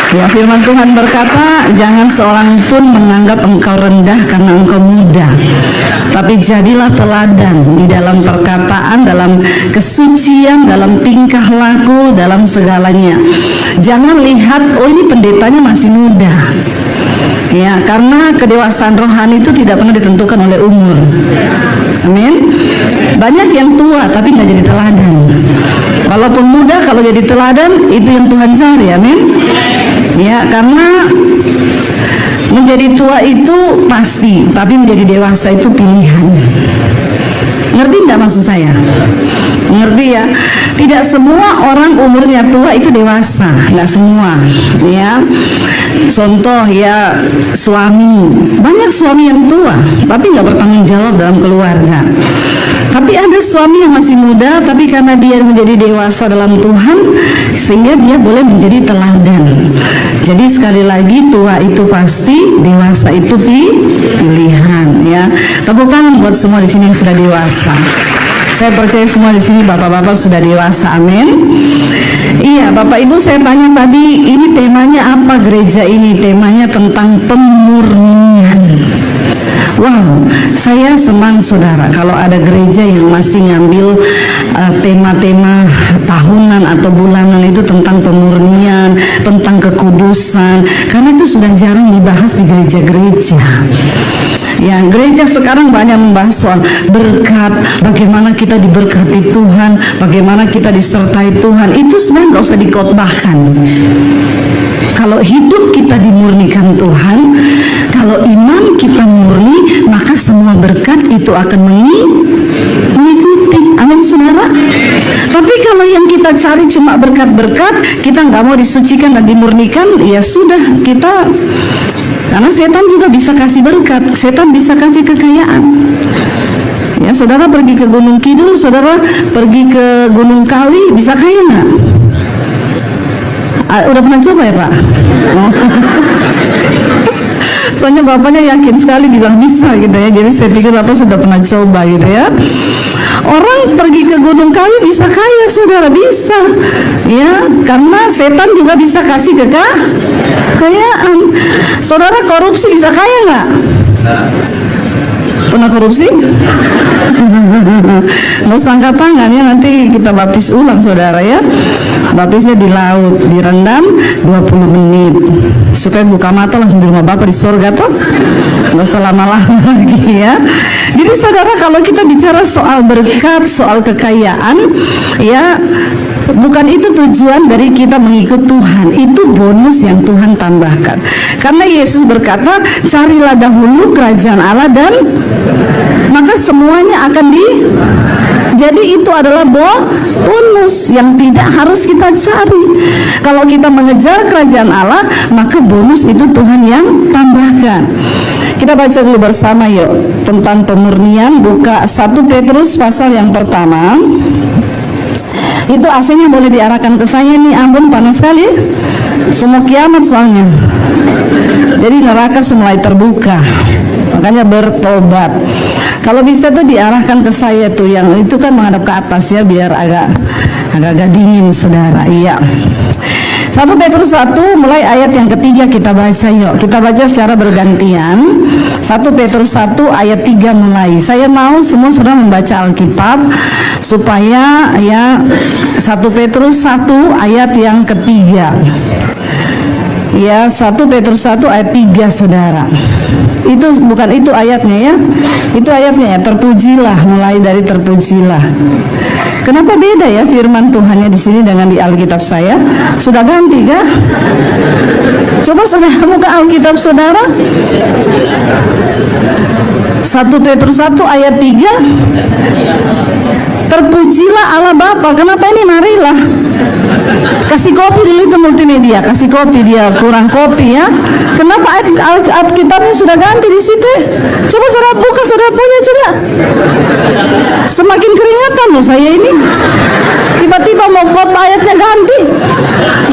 Ya, firman Tuhan berkata, jangan seorang pun menganggap engkau rendah karena engkau muda, tapi jadilah teladan di dalam perkataan, dalam kesucian, dalam tingkah laku, dalam segalanya. Jangan lihat, oh ini pendetanya masih muda. Ya, karena kedewasaan rohani itu tidak pernah ditentukan oleh umur. Amin. Banyak yang tua tapi nggak jadi teladan. Walaupun muda, kalau jadi teladan itu yang Tuhan cari. Amin. Ya, karena menjadi tua itu pasti, tapi menjadi dewasa itu pilihan. Ngerti nggak maksud saya? Ngerti ya? Tidak semua orang umurnya tua itu dewasa, nggak semua. Ya, contoh ya suami, banyak suami yang tua, tapi nggak bertanggung jawab dalam keluarga. Tapi ada suami yang masih muda, tapi karena dia menjadi dewasa dalam Tuhan, sehingga dia boleh menjadi teladan. Jadi sekali lagi, tua itu pasti, dewasa itu pilihan. Ya, tepuk tangan buat semua di sini yang sudah dewasa. Saya percaya semua di sini bapak-bapak sudah dewasa, amin. Iya, Bapak Ibu, saya tanya tadi, ini temanya apa gereja ini? Temanya tentang pemurnian. Wow, saya senang saudara kalau ada gereja yang masih ngambil tema-tema tahunan atau bulanan itu tentang pemurnian, tentang kekudusan, karena itu sudah jarang dibahas di gereja-gereja. Ya, gereja sekarang banyak membahas soal berkat, bagaimana kita diberkati Tuhan, bagaimana kita disertai Tuhan. Itu sebenarnya nggak usah dikotbahkan. Kalau hidup kita dimurnikan Tuhan, kalau iman kita murni, maka semua berkat itu akan mengikuti. Amin, saudara. Tapi kalau yang kita cari cuma berkat-berkat, kita nggak mau disucikan dan dimurnikan, ya sudah, kita. Karena setan juga bisa kasih berkat, setan bisa kasih kekayaan. Ya, saudara pergi ke Gunung Kidul, saudara pergi ke Gunung Kawi, bisa kaya nggak? Udah pernah coba ya Pak? Oh. Soalnya bapaknya yakin sekali bilang bisa gitu ya. Jadi saya pikir bapak sudah pernah coba gitu ya. Orang pergi ke Gunung Kawi bisa kaya, saudara, bisa. Ya, karena setan juga bisa kasih kekayaan. Saudara korupsi bisa kaya nggak? Pernah korupsi? Mau angkat tangan ya, nanti kita baptis ulang saudara ya. Baptisnya di laut, direndam 20 menit supaya buka mata langsung di rumah Bapak di surga tuh. Nggak usah lama-lama lagi ya. Jadi saudara, kalau kita bicara soal berkat, soal kekayaan, ya bukan itu tujuan dari kita mengikut Tuhan. Itu bonus yang Tuhan tambahkan. Karena Yesus berkata, carilah dahulu kerajaan Allah dan maka semuanya akan jadi itu adalah bonus yang tidak harus kita cari. Kalau kita mengejar kerajaan Allah, maka bonus itu Tuhan yang tambahkan. Kita baca dulu bersama yuk tentang pemurnian. Buka 1 Petrus pasal yang pertama. Itu AC-nya boleh diarahkan ke saya nih, ampun panas sekali. Semua kiamat soalnya. Jadi neraka mulai terbuka. Makanya bertobat. Kalau bisa tuh diarahkan ke saya tuh, yang itu kan menghadap ke atas ya, biar agak dingin saudara. Iya. 1 Petrus 1 mulai ayat yang ketiga kita baca yuk. Kita baca secara bergantian. 1 Petrus 1 ayat 3 mulai. Saya mau semua saudara membaca Alkitab supaya ya 1 Petrus 1 ayat yang ketiga. Ya, 1 Petrus 1 ayat 3 saudara. Itu bukan itu ayatnya ya. Itu ayatnya ya, terpujilah, mulai dari terpujilah. Kenapa beda ya firman Tuhannya di sini dengan di Alkitab saya? Sudah ganti kah? Coba saudara buka Alkitab saudara. 1 Petrus 1 ayat 3. Terpujilah Allah Bapa. Kenapa ini? Marilah. Kasih kopi dulu itu multimedia, kasih kopi, dia kurang kopi ya. Kenapa Alkitabnya sudah ganti di situ? Coba saudara buka, saudara punya coba. Semakin keringatan loh saya ini. Tiba-tiba mau khotbah ayatnya ganti.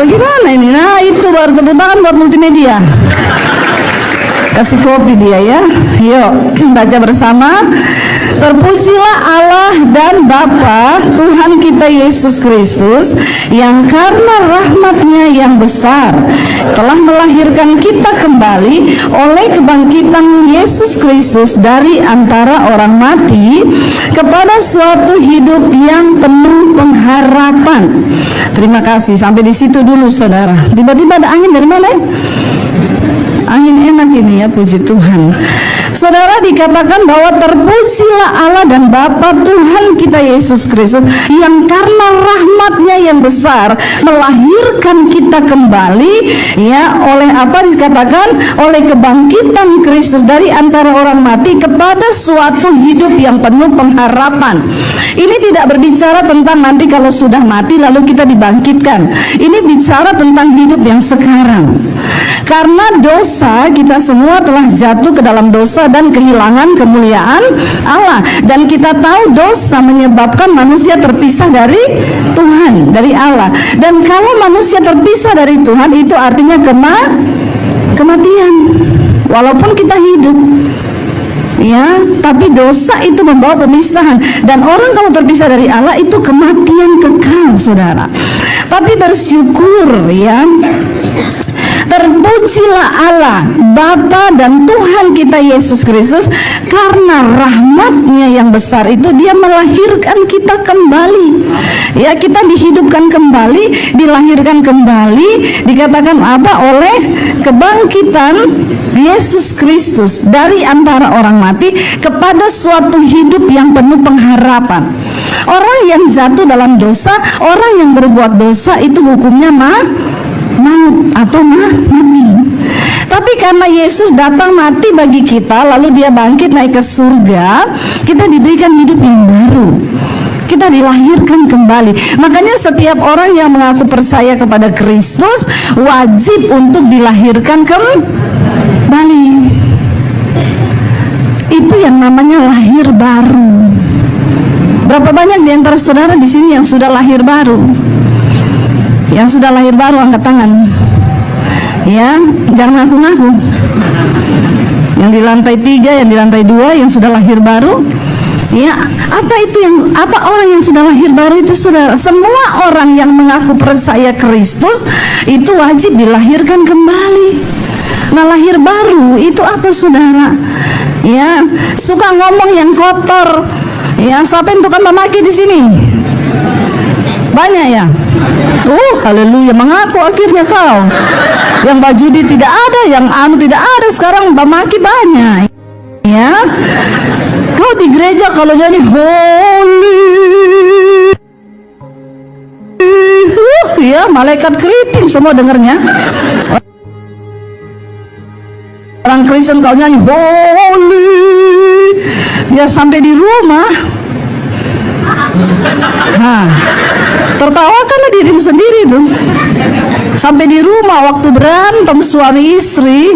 Bagaimana ini? Nah itu baru tepuk tangan buat multimedia. Kasih kopi dia ya. Yuk baca bersama. Terpujilah Allah dan Bapa Tuhan kita Yesus Kristus, yang karena rahmat-Nya yang besar telah melahirkan kita kembali oleh kebangkitan Yesus Kristus dari antara orang mati kepada suatu hidup yang penuh pengharapan. Terima kasih, sampai di situ dulu saudara. Tiba-tiba ada angin dari mana? Angin enak ini ya, puji Tuhan. Saudara, dikatakan bahwa terpujilah Allah dan Bapa Tuhan kita Yesus Kristus, yang karena rahmat-Nya yang besar melahirkan kita kembali ya, oleh apa dikatakan? Oleh kebangkitan Kristus dari antara orang mati kepada suatu hidup yang penuh pengharapan. Ini tidak berbicara tentang nanti kalau sudah mati lalu kita dibangkitkan. Ini bicara tentang hidup yang sekarang. Karena dosa, kita semua telah jatuh ke dalam dosa dan kehilangan kemuliaan Allah. Dan kita tahu dosa menyebabkan manusia terpisah dari Tuhan, dari Allah. Dan kalau manusia terpisah dari Tuhan, itu artinya kematian. Walaupun kita hidup ya, tapi dosa itu membawa pemisahan. Dan orang kalau terpisah dari Allah itu kematian kekal, saudara. Tapi bersyukur ya, terpujilah Allah Bapa dan Tuhan kita Yesus Kristus, karena rahmat-Nya yang besar itu Dia melahirkan kita kembali ya, kita dihidupkan kembali, dilahirkan kembali, dikatakan apa? Oleh kebangkitan Yesus Kristus dari antara orang mati kepada suatu hidup yang penuh pengharapan. Orang yang jatuh dalam dosa, orang yang berbuat dosa itu hukumnya maut atau mati. Tapi karena Yesus datang mati bagi kita, lalu Dia bangkit naik ke surga, kita diberikan hidup yang baru. Kita dilahirkan kembali. Makanya setiap orang yang mengaku percaya kepada Kristus wajib untuk dilahirkan kembali. Itu yang namanya lahir baru. Berapa banyak di antara saudara di sini yang sudah lahir baru? Yang sudah lahir baru angkat tangan. Ya, jangan ngaku-ngaku. Yang di lantai 3, yang di lantai 2, yang sudah lahir baru. Ya, apa orang yang sudah lahir baru itu, saudara? Semua orang yang mengaku percaya Kristus itu wajib dilahirkan kembali. Nah, lahir baru itu apa, saudara? Ya, suka ngomong yang kotor. Ya, siapa yang tukang memaki di sini? Banyak ya? Haleluya, mengaku akhirnya kau. Yang bajudi tidak ada, yang anu tidak ada, sekarang memaki banyak. Ya, kau di gereja kalau nyanyi holy, ya malaikat keriting semua dengarnya. Orang Kristen kau nyanyi holy, ya sampai di rumah, tertawakanlah dirimu sendiri tuh. Sampai di rumah waktu berantem suami istri,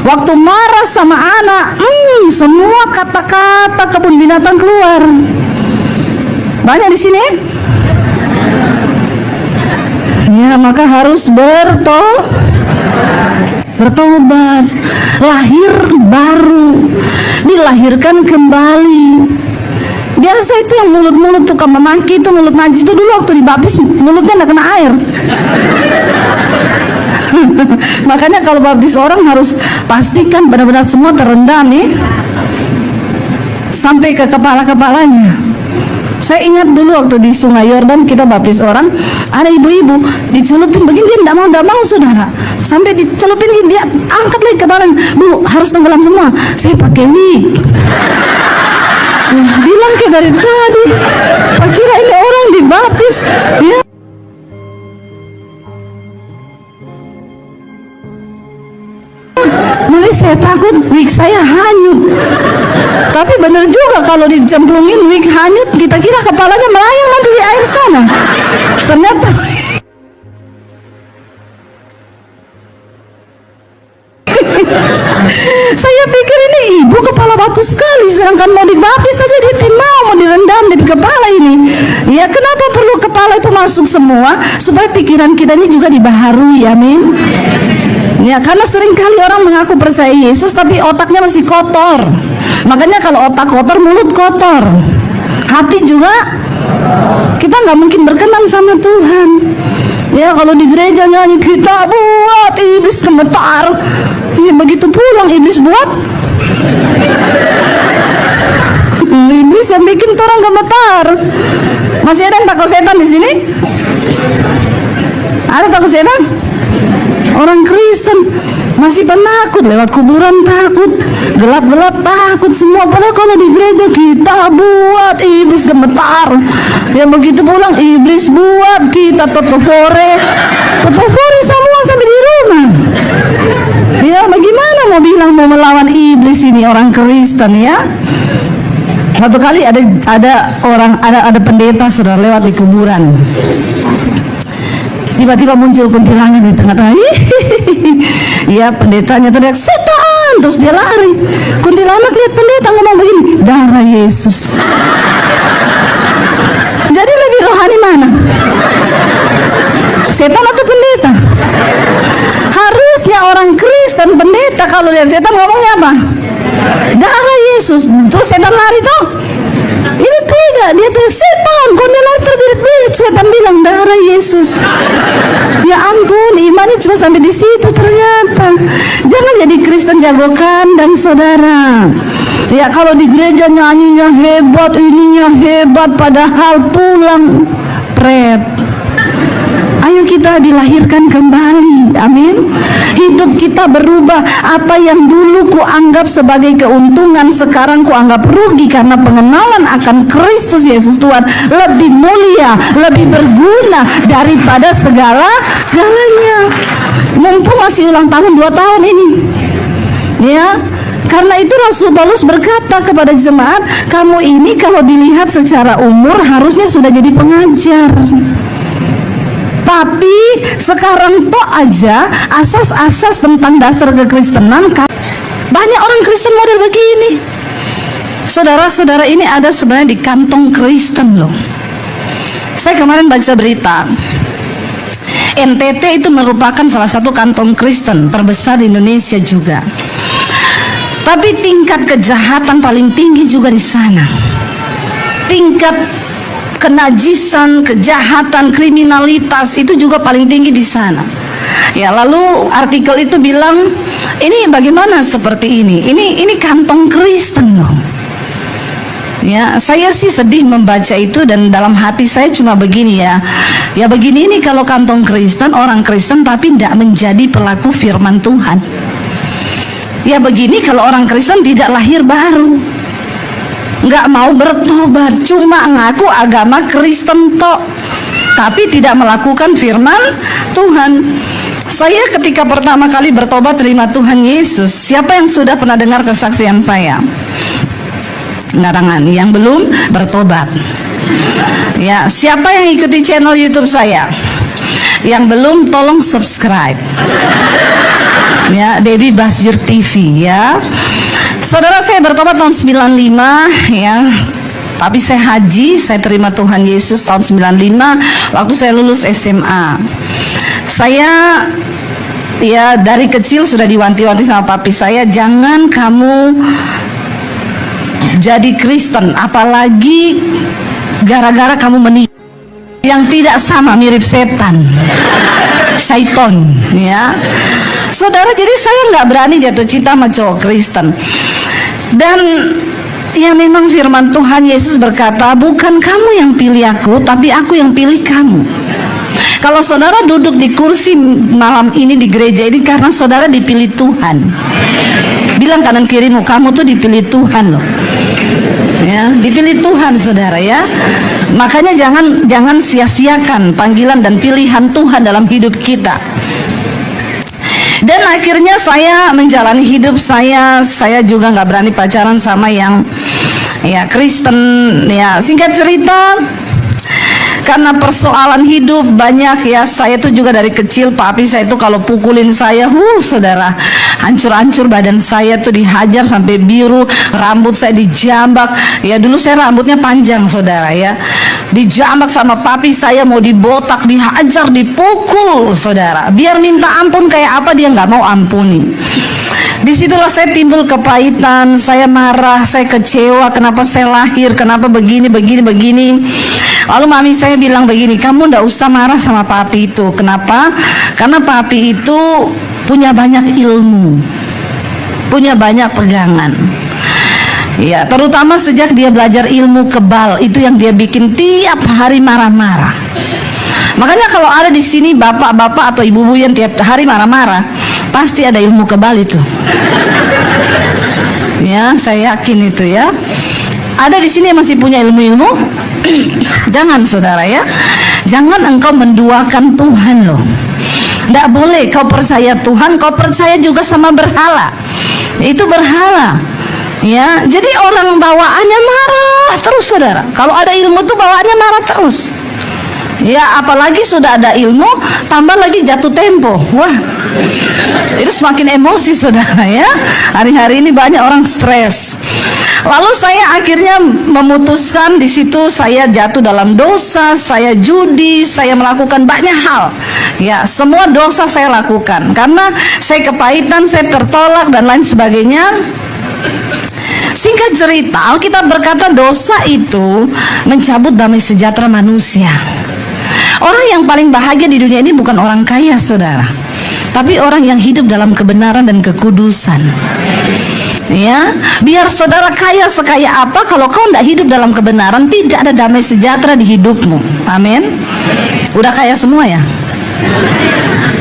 waktu marah sama anak, semua kata-kata kebun binatang keluar. Banyak di sini. Ya, maka harus bertobat, lahir baru, dilahirkan kembali. Biasa itu yang mulut-mulut tukang memaki itu, mulut najis itu dulu waktu dibaptis mulutnya enggak kena air. Makanya kalau baptis orang harus pastikan benar-benar semua terendam nih sampai ke kepala-kepalanya. Saya ingat dulu waktu di Sungai Yordan kita baptis orang, ada ibu-ibu dicelupin begini, dia tidak mau saudara, sampai dicelupin dia angkat lagi kepalanya, Bu harus tenggelam semua. Saya pakai wig. Bilang kayak dari tadi, tak kira ini orang dibaptis ya. Nanti saya takut wig saya hanyut. Tapi benar juga kalau dicemplungin wig hanyut, kita kira kepalanya melayang nanti di air sana. Ternyata saya pikir ini ibu kepala batu sekali, sedangkan mau dibaptis saja dia mau direndam di kepala ini. Ya, kenapa perlu kepala itu masuk semua? Supaya pikiran kita ini juga dibaharui, amin. Ya, karena seringkali orang mengaku percaya Yesus tapi otaknya masih kotor. Makanya kalau otak kotor, mulut kotor, hati juga, kita nggak mungkin berkenan sama Tuhan. Ya, kalau di gereja nyanyi kita buat iblis gemetar, ya begitu pulang iblis buat iblis yang bikin orang gemetar. Masih ada yang takut setan di sini? Ada takut setan? Orang Kristen masih penakut, lewat kuburan takut, gelap-gelap takut semua. Padahal kalau di gereja kita buat iblis gemetar, ya begitu pulang iblis buat kita totofore semua sampai di rumah. Ya bagaimana mau bilang mau melawan iblis ini orang Kristen ya? Satu kali ada pendeta sudah lewat di kuburan. Tiba-tiba muncul kuntilanak di tengah-tengah. Ya, pendetanya teriak setan, terus dia lari. Kuntilanak lihat pendeta ngomong begini, darah Yesus. Jadi lebih rohani mana? Setan atau pendeta? Harusnya orang Kristen pendeta kalau lihat setan ngomongnya apa? Darah Yesus. Terus setan lari tuh. Ini tidak, dia tuh setan, kuntilanak terbirit-birit. Setan bilang darah Yesus. Ya ampun, imannya cuma sampai di situ ternyata. Jangan jadi Kristen jago kandang, saudara. Ya kalau di gereja nyanyinya hebat, ininya hebat, padahal pulang pret. Ayo kita dilahirkan kembali, amin. Hidup kita berubah. Apa yang dulu kuanggap sebagai keuntungan, sekarang kuanggap rugi karena pengenalan akan Kristus Yesus Tuhan lebih mulia, lebih berguna daripada segala-galanya. Mumpung masih ulang tahun 2 tahun ini, ya. Karena itu Rasul Paulus berkata kepada jemaat, kamu ini kalau dilihat secara umur harusnya sudah jadi pengajar. Tapi sekarang toh aja asas-asas tentang dasar kekristenan, banyak orang Kristen model begini. Saudara-saudara, ini ada sebenarnya di kantong Kristen loh. Saya kemarin baca berita, NTT itu merupakan salah satu kantong Kristen terbesar di Indonesia juga. Tapi tingkat kejahatan paling tinggi juga di sana. Tingkat kenajisan, kejahatan, kriminalitas itu juga paling tinggi di sana. Ya, lalu artikel itu bilang, ini bagaimana seperti ini? Ini kantong Kristen loh. Ya, saya sih sedih membaca itu dan dalam hati saya cuma begini ya. Ya begini ini kalau kantong Kristen, orang Kristen tapi tidak menjadi pelaku firman Tuhan. Ya begini kalau orang Kristen tidak lahir baru, nggak mau bertobat, cuma ngaku agama Kristen tok, tapi tidak melakukan firman Tuhan. Saya ketika pertama kali bertobat terima Tuhan Yesus, siapa yang sudah pernah dengar kesaksian saya? Ngarangan yang belum bertobat. Ya, siapa yang ikuti channel YouTube saya? Yang belum tolong subscribe. Ya, Debbie Basjur TV ya. Saudara, saya bertobat tahun 95 ya. Tapi saya haji, saya terima Tuhan Yesus tahun 95 waktu saya lulus SMA. Saya ya dari kecil sudah diwanti-wanti sama papi saya, jangan kamu jadi Kristen apalagi gara-gara kamu menikah yang tidak sama, mirip setan, syaiton ya. Saudara, jadi saya nggak berani jatuh cinta sama cowok Kristen. Dan ya memang firman Tuhan Yesus berkata, bukan kamu yang pilih aku, tapi aku yang pilih kamu. Kalau saudara duduk di kursi malam ini di gereja ini karena saudara dipilih Tuhan. Bilang kanan kirimu, kamu tuh dipilih Tuhan loh. Ya, dipilih Tuhan saudara ya. Makanya jangan sia-siakan panggilan dan pilihan Tuhan dalam hidup kita. Dan akhirnya saya menjalani hidup saya juga nggak berani pacaran sama yang ya Kristen ya. Singkat cerita, karena persoalan hidup banyak ya, saya tuh juga dari kecil papi saya tuh kalau pukulin saya, saudara, hancur-hancur badan saya tuh dihajar sampai biru, rambut saya dijambak. Ya dulu saya rambutnya panjang saudara ya. Dijambak sama papi saya, mau dibotak, dihajar, dipukul, saudara. Biar minta ampun kayak apa dia nggak mau ampuni. Disitulah saya timbul kepahitan, saya marah, saya kecewa, kenapa saya lahir, kenapa begini. Lalu mami saya bilang begini, kamu nggak usah marah sama papi itu. Kenapa? Karena papi itu punya banyak ilmu, punya banyak pegangan. Ya, terutama sejak dia belajar ilmu kebal, itu yang dia bikin tiap hari marah-marah. Makanya kalau ada di sini bapak-bapak atau ibu-ibu yang tiap hari marah-marah, pasti ada ilmu kebal itu. Ya, saya yakin itu ya. Ada di sini yang masih punya ilmu-ilmu? Jangan saudara ya. Jangan engkau menduakan Tuhan loh. Tidak boleh kau percaya Tuhan, kau percaya juga sama berhala. Itu berhala. Ya, jadi orang bawaannya marah terus saudara. Kalau ada ilmu tuh bawaannya marah terus. Ya, apalagi sudah ada ilmu, tambah lagi jatuh tempo. Wah, itu semakin emosi saudara ya. Hari-hari ini banyak orang stres. Lalu saya akhirnya memutuskan, di situ saya jatuh dalam dosa, saya judi, saya melakukan banyak hal. Ya, semua dosa saya lakukan karena saya kepahitan, saya tertolak dan lain sebagainya. Singkat cerita, Alkitab berkata dosa itu mencabut damai sejahtera manusia. Orang yang paling bahagia di dunia ini bukan orang kaya saudara, tapi orang yang hidup dalam kebenaran dan kekudusan. Ya, biar saudara kaya sekaya apa, kalau kau tidak hidup dalam kebenaran, tidak ada damai sejahtera di hidupmu. Amin. Udah kaya semua ya?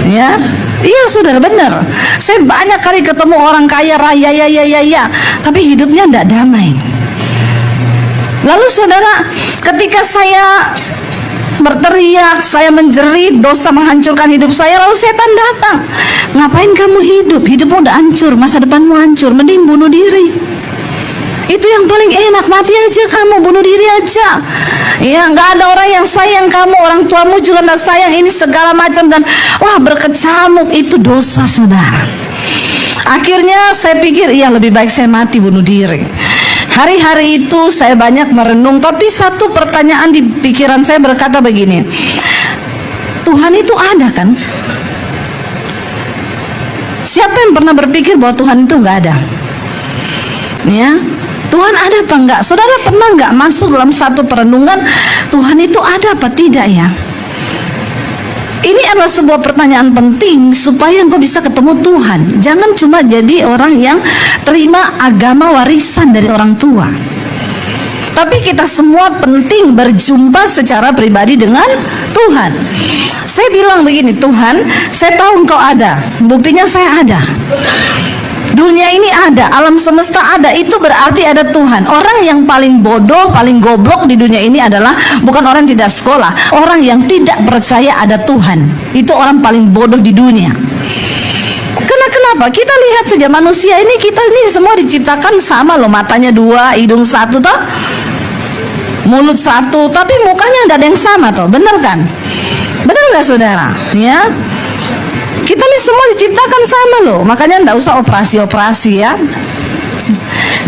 Ya, iya saudara, benar. Saya banyak kali ketemu orang kaya raya ya, tapi hidupnya tidak damai. Lalu saudara, ketika saya berteriak, saya menjerit, dosa menghancurkan hidup saya, lalu setan datang. Ngapain kamu hidup? Hidupmu udah hancur, masa depanmu hancur, mending bunuh diri. Itu yang paling enak, mati aja kamu, bunuh diri aja. Ya, nggak ada orang yang sayang kamu, orang tuamu juga nggak sayang, ini segala macam, dan wah, berkecamuk. Itu dosa saudara. Akhirnya saya pikir, iya lebih baik saya mati, bunuh diri. Hari-hari itu saya banyak merenung, tapi satu pertanyaan di pikiran saya berkata begini, Tuhan itu ada kan? Siapa yang pernah berpikir bahwa Tuhan itu nggak ada? Ya, Tuhan ada apa enggak? Saudara pernah nggak masuk dalam satu perenungan, Tuhan itu ada apa tidak ya? Ini adalah sebuah pertanyaan penting supaya engkau bisa ketemu Tuhan. Jangan cuma jadi orang yang terima agama warisan dari orang tua. Tapi kita semua penting berjumpa secara pribadi dengan Tuhan. Saya bilang begini, Tuhan, saya tahu engkau ada, buktinya saya ada. Dunia ini ada, alam semesta ada, itu berarti ada Tuhan. Orang yang paling bodoh, paling goblok di dunia ini adalah bukan orang yang tidak sekolah, orang yang tidak percaya ada Tuhan. Itu orang paling bodoh di dunia. Kenapa? Kita lihat saja manusia ini, kita ini semua diciptakan sama loh, matanya dua, hidung satu toh, mulut satu, tapi mukanya tidak ada yang sama toh, bener kan? Bener nggak saudara? Ya. Kita nih semua diciptakan sama loh, makanya enggak usah operasi-operasi ya.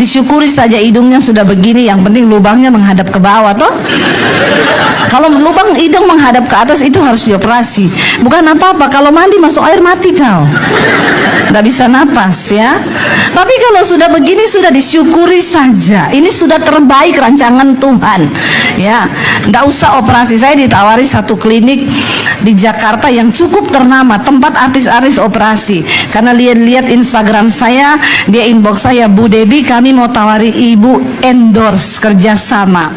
Disyukuri saja hidungnya sudah begini, yang penting lubangnya menghadap ke bawah toh. Kalau lubang hidung menghadap ke atas itu harus dioperasi. Bukan apa-apa, kalau mandi masuk air mati kau, nggak bisa napas ya. Tapi kalau sudah begini sudah disyukuri saja. Ini sudah terbaik rancangan Tuhan ya. Nggak usah operasi. Saya ditawari satu klinik di Jakarta yang cukup ternama, tempat artis-artis operasi. Karena lihat Instagram saya, dia inbox saya, Bu Debbie, kami mau tawari ibu endorse kerjasama.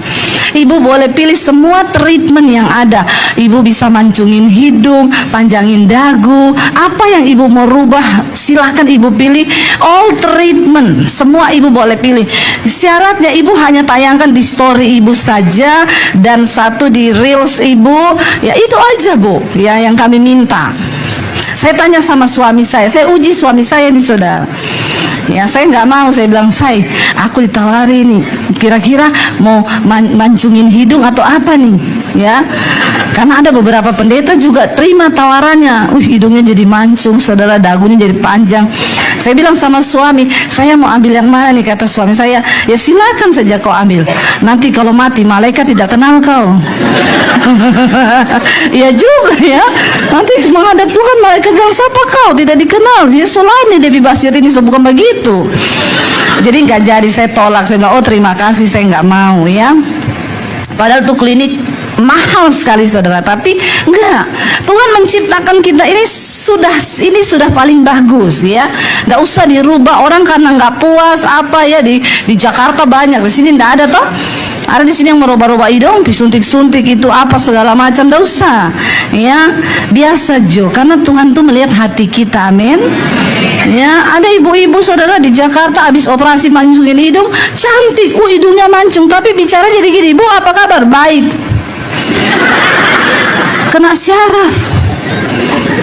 Ibu boleh pilih semua treatment yang ada. Ibu bisa mancungin hidung, panjangin dagu, apa yang ibu mau rubah silahkan ibu pilih. All treatment, semua ibu boleh pilih. Syaratnya ibu hanya tayangkan di story ibu saja, dan satu di reels ibu. Ya itu aja Bu, ya yang kami minta. Saya tanya sama suami saya uji suami saya nih saudara. Ya saya nggak mau, saya bilang, say, aku ditawari nih, kira-kira mau mancungin hidung atau apa nih ya. Karena ada beberapa pendeta juga terima tawarannya, hidungnya jadi mancung saudara, dagunya jadi panjang. Saya bilang sama suami, saya mau ambil yang mana nih? Kata suami saya, ya silakan saja kau ambil. Nanti kalau mati malaikat tidak kenal kau. Iya juga ya. Nanti menghadap Tuhan malaikat bilang, siapa kau? Tidak dikenal. Ya Sulani Dewi Basir ini, bukan begitu. Jadi nggak jadi, saya tolak. Saya bilang, oh terima kasih, saya nggak mau ya. Padahal tuh klinik mahal sekali saudara, tapi enggak. Tuhan menciptakan kita ini sudah paling bagus ya. Nggak usah dirubah orang karena nggak puas apa ya. Di Jakarta banyak, di sini nggak ada toh. Ada di sini yang merubah-rubah hidung, disuntik-suntik itu apa segala macam, nggak usah ya. Biasa Jo, karena Tuhan tuh melihat hati kita, amin. Ya, ada ibu-ibu saudara di Jakarta habis operasi mancungin hidung, cantik, hidungnya mancung, tapi bicara jadi gini, Bu apa kabar? Baik. Kena syaraf.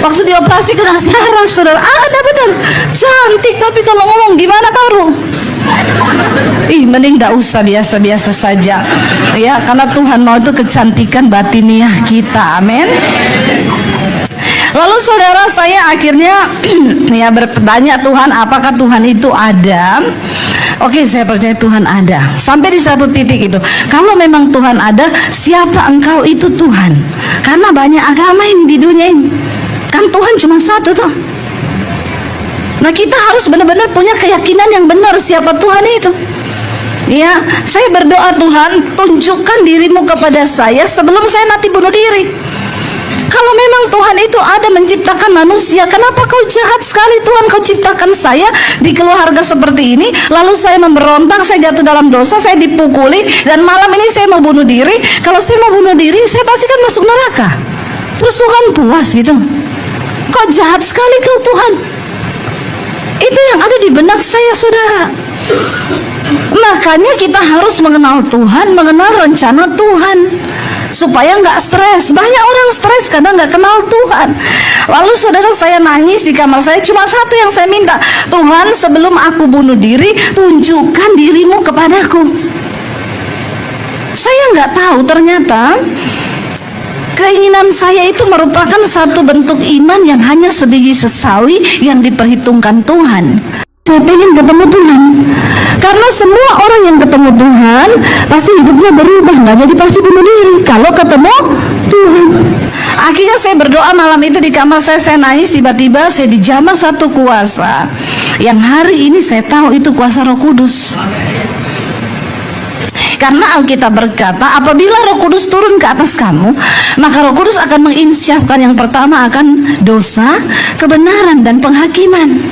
Waktu dioperasi kena syaraf saudara. Ada benar, cantik, tapi kalau ngomong gimana karo? Mending gak usah, biasa-biasa saja ya, karena Tuhan mau itu kecantikan batiniah kita, amin. Lalu saudara, saya akhirnya ya bertanya, Tuhan apakah Tuhan itu ada? Oke, saya percaya Tuhan ada. Sampai di satu titik itu, kalau memang Tuhan ada, siapa engkau itu Tuhan? Karena banyak agama ini di dunia ini, kan Tuhan cuma satu tuh. Nah kita harus benar-benar punya keyakinan yang benar siapa Tuhan itu. Ya, saya berdoa, Tuhan tunjukkan dirimu kepada saya sebelum saya mati bunuh diri. Kalau memang Tuhan itu ada menciptakan manusia, kenapa kau jahat sekali Tuhan, kau ciptakan saya di keluarga seperti ini, lalu saya memberontak, saya jatuh dalam dosa, saya dipukuli, dan malam ini saya mau bunuh diri. Kalau saya mau bunuh diri, saya pasti kan masuk neraka. Terus Tuhan puas gitu? Kok jahat sekali kau Tuhan. Itu yang ada di benak saya saudara. Makanya kita harus mengenal Tuhan, mengenal rencana Tuhan, supaya nggak stres. Banyak orang stres karena nggak kenal Tuhan. Lalu saudara, saya nangis di kamar saya, cuma satu yang saya minta, Tuhan sebelum aku bunuh diri, tunjukkan dirimu kepadaku. Saya nggak tahu ternyata keinginan saya itu merupakan satu bentuk iman yang hanya sebiji sesawi yang diperhitungkan Tuhan. Saya pengen ketemu Tuhan, karena semua orang yang ketemu Tuhan pasti hidupnya berubah, nggak jadi pasti bunuh diri kalau ketemu Tuhan. Akhirnya saya berdoa malam itu di kamar saya nangis, tiba-tiba saya dijamah satu kuasa yang hari ini saya tahu itu kuasa Roh Kudus. Karena Alkitab berkata, apabila Roh Kudus turun ke atas kamu, maka Roh Kudus akan menginsyafkan yang pertama akan dosa, kebenaran, dan penghakiman.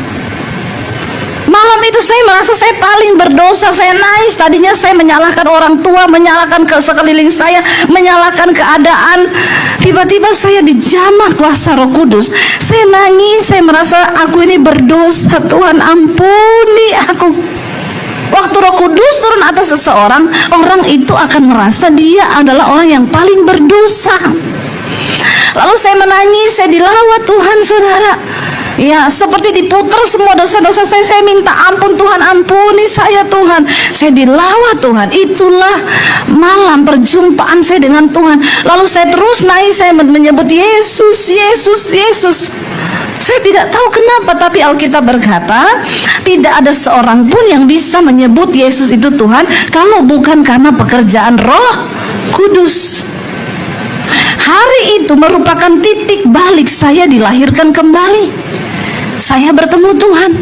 Malam itu saya merasa saya paling berdosa, saya nangis. Tadinya saya menyalahkan orang tua, menyalahkan ke sekeliling saya, menyalahkan keadaan. Tiba-tiba saya dijamah kuasa Roh Kudus. Saya nangis, saya merasa aku ini berdosa, Tuhan ampuni aku. Waktu Roh Kudus turun atas seseorang, orang itu akan merasa dia adalah orang yang paling berdosa. Lalu saya menangis, saya dilawat Tuhan saudara. Ya, seperti diputar semua dosa-dosa saya minta ampun Tuhan, ampuni saya Tuhan. Saya dilawat Tuhan. Itulah malam perjumpaan saya dengan Tuhan. Lalu saya terus nangis, saya menyebut Yesus, Yesus, Yesus. Saya tidak tahu kenapa, tapi Alkitab berkata tidak ada seorang pun yang bisa menyebut Yesus itu Tuhan kalau bukan karena pekerjaan Roh Kudus. Hari itu merupakan titik balik saya dilahirkan kembali. Saya bertemu Tuhan.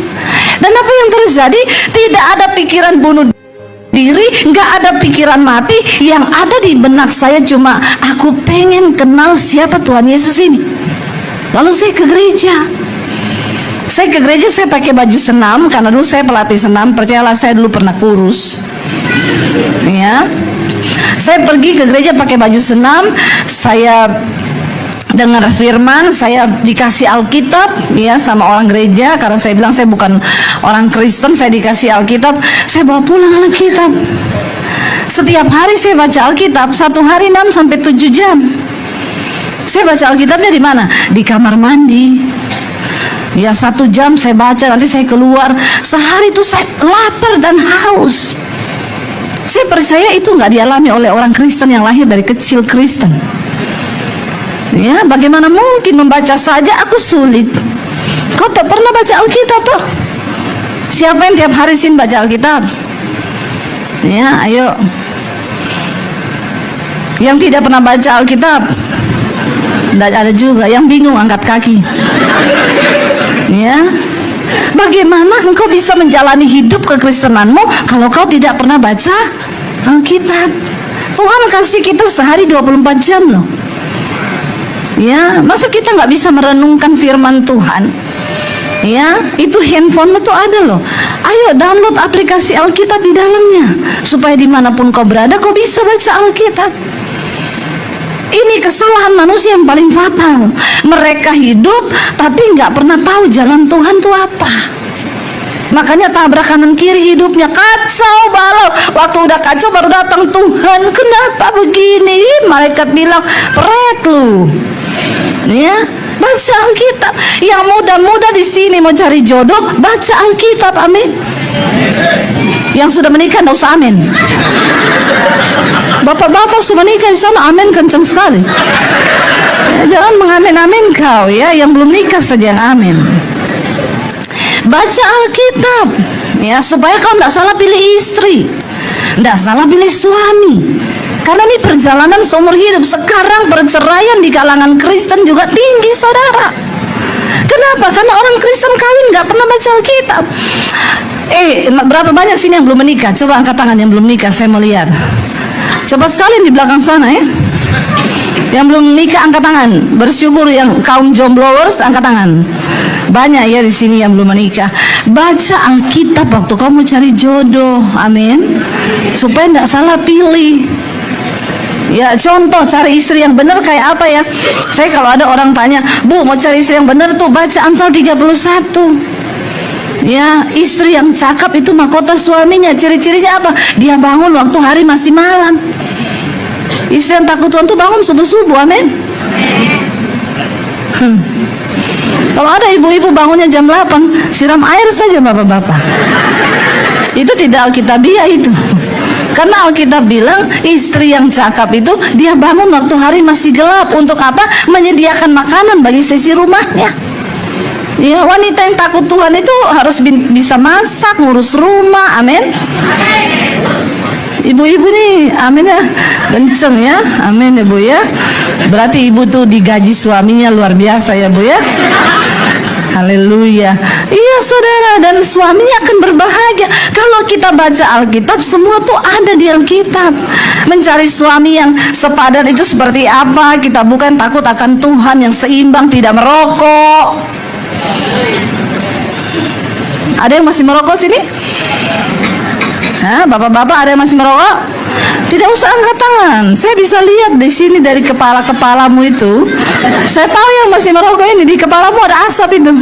Dan apa yang terjadi? Tidak ada pikiran bunuh diri, nggak ada pikiran mati. Yang ada di benak saya cuma aku pengen kenal siapa Tuhan Yesus ini. Lalu saya ke gereja. Saya pakai baju senam karena dulu saya pelatih senam. Percayalah, saya dulu pernah kurus. Ya. Saya pergi ke gereja pakai baju senam. Saya dengar firman, saya dikasih Alkitab ya sama orang gereja, karena saya bilang saya bukan orang Kristen, saya dikasih Alkitab, saya bawa pulang Alkitab. Setiap hari saya baca Alkitab, satu hari 6 sampai 7 jam. Saya baca Alkitabnya di mana? Di kamar mandi. Ya 1 jam saya baca, nanti saya keluar. Sehari itu saya lapar dan haus. Saya percaya itu nggak dialami oleh orang Kristen yang lahir dari kecil Kristen. Ya, bagaimana mungkin membaca saja aku sulit. Kau tak pernah baca Alkitab toh? Siapa yang tiap hari sini baca Alkitab? Ya, ayo. Yang tidak pernah baca Alkitab? Tidak ada juga. Yang bingung angkat kaki. Ya. Bagaimana engkau bisa menjalani hidup kekristenanmu kalau kau tidak pernah baca Alkitab? Tuhan kasih kita sehari 24 jam loh. Ya, masa kita nggak bisa merenungkan firman Tuhan? Ya, itu handphone itu ada loh. Ayo download aplikasi Alkitab di dalamnya, supaya dimanapun kau berada kau bisa baca Alkitab. Ini kesalahan manusia yang paling fatal. Mereka hidup tapi nggak pernah tahu jalan Tuhan itu apa. Makanya tabrak kanan kiri hidupnya, kacau balau. Waktu udah kacau baru datang Tuhan. Kenapa begini? Malaikat bilang, "Pret lu." Ya, baca Alkitab. Yang muda-muda di sini mau cari jodoh, baca Alkitab. Amin. Yang sudah menikah nggak usah amin. Bapak-bapak sudah menikah di sana amin kencang sekali. Ya, jangan mengamin-amin kau ya. Yang belum nikah saja yang amin. Baca Alkitab ya, supaya kau tidak salah pilih istri, tidak salah pilih suami. Karena ini perjalanan seumur hidup. Sekarang perceraian di kalangan Kristen juga tinggi, saudara. Kenapa? Karena orang Kristen kawin nggak pernah baca Alkitab. Berapa banyak sini yang belum menikah? Coba angkat tangan yang belum menikah, saya mau lihat. Coba sekalian di belakang sana ya. Yang belum menikah angkat tangan. Bersyukur yang kaum jombloers angkat tangan. Banyak ya di sini yang belum menikah. Baca Alkitab waktu kamu cari jodoh, amin. Supaya tidak salah pilih. Ya, contoh cari istri yang benar kayak apa ya? Saya kalau ada orang tanya, "Bu, mau cari istri yang benar tuh baca Amsal 31." Ya, istri yang cakap itu mahkota suaminya. Ciri-cirinya apa? Dia bangun waktu hari masih malam. Istri yang takut Tuhan tuh bangun subuh-subuh, amin. Kalau ada ibu-ibu bangunnya jam 8, siram air saja bapak-bapak. Itu tidak Alkitabiah itu. Karena Alkitab bilang istri yang cakap itu dia bangun waktu hari masih gelap. Untuk apa? Menyediakan makanan bagi sisi rumahnya. Ya, wanita yang takut Tuhan itu harus bisa masak, ngurus rumah, amin. Ibu-ibu nih, amin ya, kenceng ya, amin ya Bu ya. Berarti ibu tuh digaji suaminya luar biasa ya Bu ya. Haleluya. Iya saudara, dan suaminya akan berbahagia. Kalau kita baca Alkitab, semua tuh ada di Alkitab. Mencari suami yang sepadan itu seperti apa? Kita bukan takut akan Tuhan yang seimbang, tidak merokok. Ada yang masih merokok sini? Hah, bapak-bapak ada yang masih merokok? Tidak usah angkat tangan. Saya bisa lihat di sini dari kepala-kepalamu itu. Saya tahu yang masih merokok ini di kepalamu ada asap itu.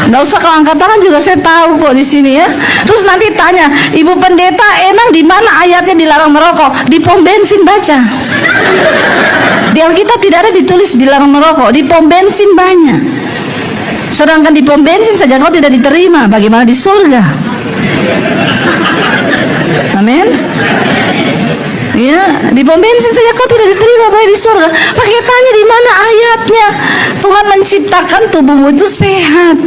Nggak usah kalau angkat tangan juga saya tahu kok di sini ya. Terus nanti tanya, Ibu Pendeta, emang di mana ayatnya dilarang merokok? Di pom bensin baca. Di Alkitab tidak ada ditulis dilarang merokok. Di pom bensin banyak. Sedangkan di pom bensin saja kau tidak diterima, bagaimana di surga? Amin. Ya, di pom bensin saja kau tidak diterima, baik di surga. Pakai tanya di mana ayatnya? Tuhan menciptakan tubuhmu itu sehat.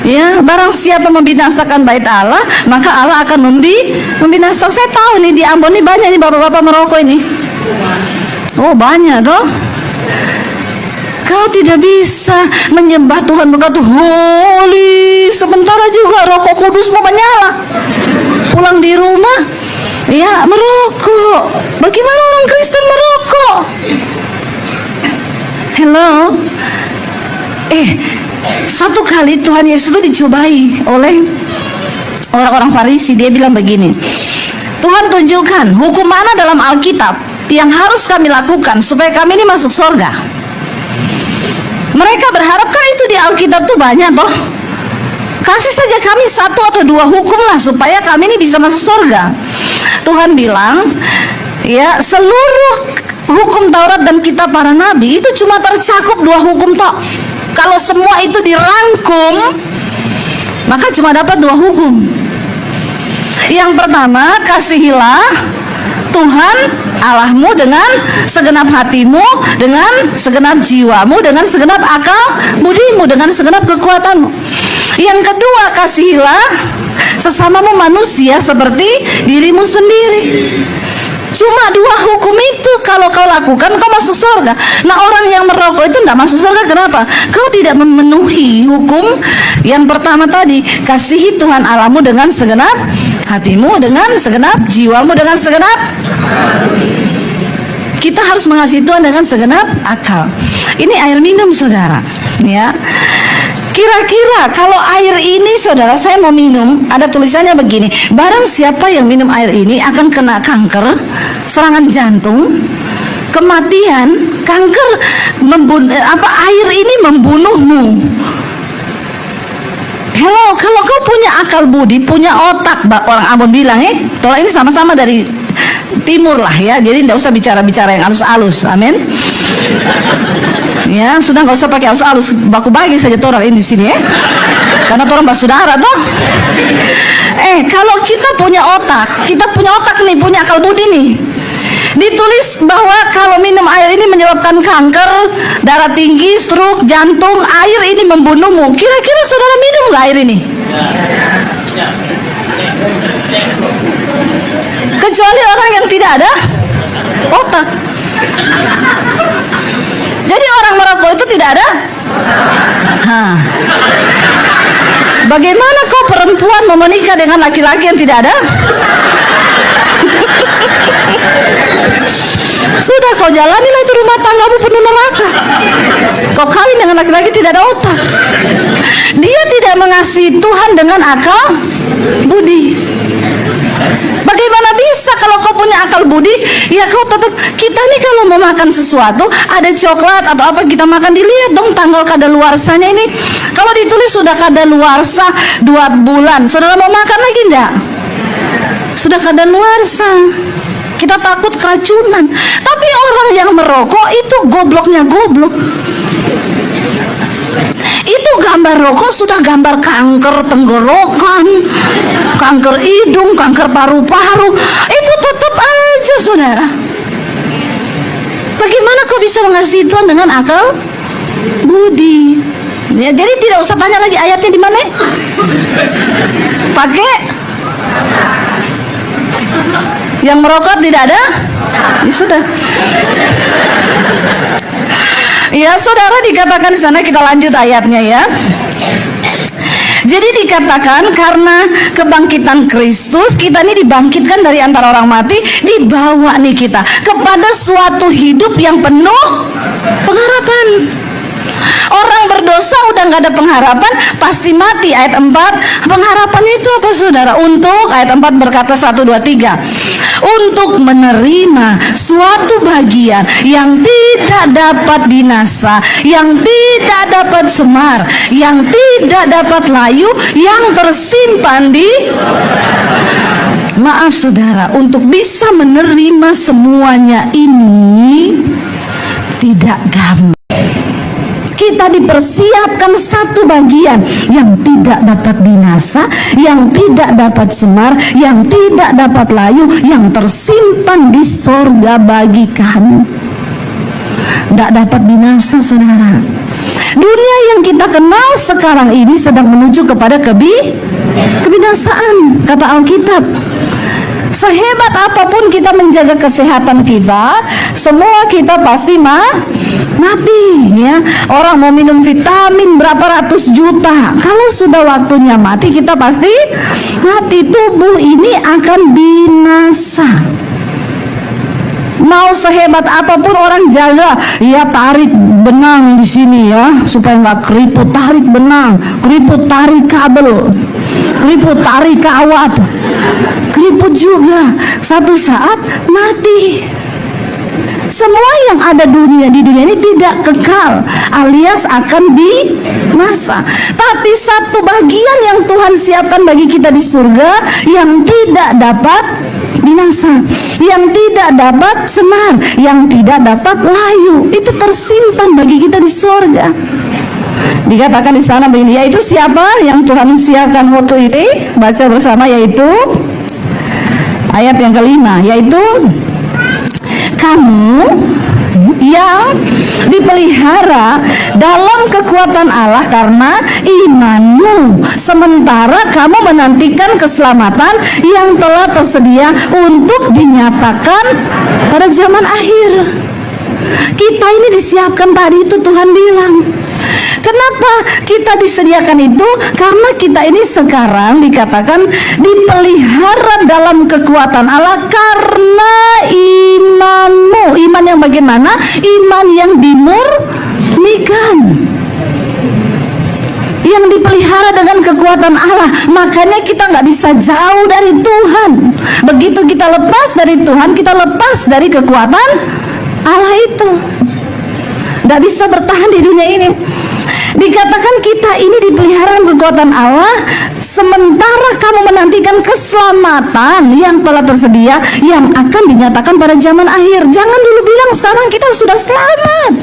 Ya, barang siapa membinasakan bait Allah, maka Allah akan membinasakan. Saya tahu nih di Ambon ini banyak nih bapak-bapak merokok ini. Oh, banyak toh. Kau tidak bisa menyembah Tuhan berkata holy, sementara juga rokok kudus mau menyala. Pulang di rumah, ya merokok. Bagaimana orang Kristen merokok? Hello. Satu kali Tuhan Yesus itu dicobai oleh orang-orang Farisi. Dia bilang begini, Tuhan tunjukkan hukum mana dalam Alkitab yang harus kami lakukan supaya kami ini masuk surga. Mereka berharap kan itu di Alkitab tuh banyak toh. Kasih saja kami 1 atau 2 hukum lah supaya kami ini bisa masuk surga. Tuhan bilang, ya seluruh hukum Taurat dan kitab para nabi itu cuma tercakup 2 hukum toh. Kalau semua itu dirangkum, maka cuma dapat 2 hukum. Yang pertama, kasihilah Tuhan Allahmu dengan segenap hatimu, dengan segenap jiwamu, dengan segenap akal budimu, dengan segenap kekuatanmu. Yang kedua, kasihilah sesamamu manusia seperti dirimu sendiri. Cuma dua hukum itu kalau kau lakukan kau masuk surga. Nah, orang yang merokok itu tidak masuk surga. Kenapa? Kau tidak memenuhi hukum yang pertama tadi. Kasihi Tuhan Allahmu dengan segenap hatimu, dengan segenap jiwamu, dengan segenap. Kita harus mengasihi Tuhan dengan segenap akal. Ini air minum, saudara, ya. Kira-kira kalau air ini, saudara, saya mau minum, ada tulisannya begini: barang siapa yang minum air ini akan kena kanker, serangan jantung, kematian, kanker, air ini membunuhmu. Hello, kalau kau punya akal budi, punya otak, orang Ambon bilang, tolong, ini sama-sama dari timur lah ya, jadi tidak usah bicara-bicara yang halus-halus, amin. Ya, sudah nggak usah pakai halus-halus, baku bagi saja orang ini di sini ya, karena orang bersaudara toh. Kalau kita punya otak nih, punya akal budi nih, ditulis bahwa kalau minum air ini menyebabkan kanker, darah tinggi, stroke, jantung, air ini membunuhmu. Kira-kira saudara minum nggak air ini? Kecuali orang yang tidak ada otak. Jadi orang merokok itu tidak ada. Bagaimana kau perempuan mau menikah dengan laki-laki yang tidak ada? Sudah, kau jalanilah itu rumah tanggamu penuh neraka. Kau kawin dengan laki-laki tidak ada otak. Dia tidak mengasihi Tuhan dengan akal budi. Bagaimana bisa kalau kau punya akal budi? Ya kau tetap, kita nih kalau mau makan sesuatu, ada coklat atau apa kita makan, dilihat dong tanggal kadaluarsanya ini. Kalau ditulis sudah kadaluarsa 2 bulan, saudara mau makan lagi enggak? Sudah kadaluarsa. Kita takut keracunan. Tapi orang yang merokok itu gobloknya goblok. Itu gambar rokok sudah gambar kanker tenggorokan, kanker hidung, kanker paru-paru. Itu tetap aja, saudara. Bagaimana kau bisa mengasihi Tuhan dengan akal budi? Ya, jadi tidak usah tanya lagi ayatnya di mana. Pakai yang merokok tidak ada? Ya sudah. Ya, saudara, dikatakan di sana, kita lanjut ayatnya ya. Jadi dikatakan karena kebangkitan Kristus, kita ini dibangkitkan dari antara orang mati, dibawa nih kita kepada suatu hidup yang penuh pengharapan. Orang berdosa udah nggak ada pengharapan, pasti mati. Ayat 4, pengharapannya itu apa, saudara? Untuk, ayat 4 berkata 1, 2, 3, untuk menerima suatu bagian yang tidak dapat binasa, yang tidak dapat semar, yang tidak dapat layu, yang tersimpan di... Maaf saudara, untuk bisa menerima semuanya ini tidak gampang. Kita dipersiapkan satu bagian yang tidak dapat binasa, yang tidak dapat semar, yang tidak dapat layu, yang tersimpan di sorga bagi kamu. Tidak dapat binasa, saudara. Dunia yang kita kenal sekarang ini sedang menuju kepada kebinasaan, kata Alkitab. Sehebat apapun kita menjaga kesehatan kita, semua kita pasti mati ya. Orang mau minum vitamin berapa ratus juta, kalau sudah waktunya mati kita pasti mati. Tubuh ini akan binasa. Mau sehebat apapun orang jaga, ya tarik benang di sini ya supaya nggak keriput, tarik benang, keriput tarik kabel, keriput tarik kawat, keriput juga, satu saat mati. Semua yang ada di dunia ini tidak kekal, alias akan binasa. Tapi satu bagian yang Tuhan siapkan bagi kita di surga yang tidak dapat binasa, yang tidak dapat semar, yang tidak dapat layu, itu tersimpan bagi kita di surga. Dikatakan di sana begini, yaitu siapa yang Tuhan siapkan waktu ini? Baca bersama, yaitu ayat yang kelima, yaitu kamu yang dipelihara dalam kekuatan Allah karena imanmu, sementara kamu menantikan keselamatan yang telah tersedia untuk dinyatakan pada zaman akhir. Kita ini disiapkan tadi itu Tuhan bilang. Kenapa kita disediakan itu? Karena kita ini sekarang dikatakan dipelihara dalam kekuatan Allah karena imanmu. Iman yang bagaimana? Iman yang dimurnikan, yang dipelihara dengan kekuatan Allah. Makanya kita nggak bisa jauh dari Tuhan. Begitu kita lepas dari Tuhan, kita lepas dari kekuatan Allah itu. Nggak bisa bertahan di dunia ini. Dikatakan kita ini dipelihara dengan kekuatan Allah, sementara kamu menantikan keselamatan yang telah tersedia, yang akan dinyatakan pada zaman akhir. Jangan dulu bilang sekarang kita sudah selamat,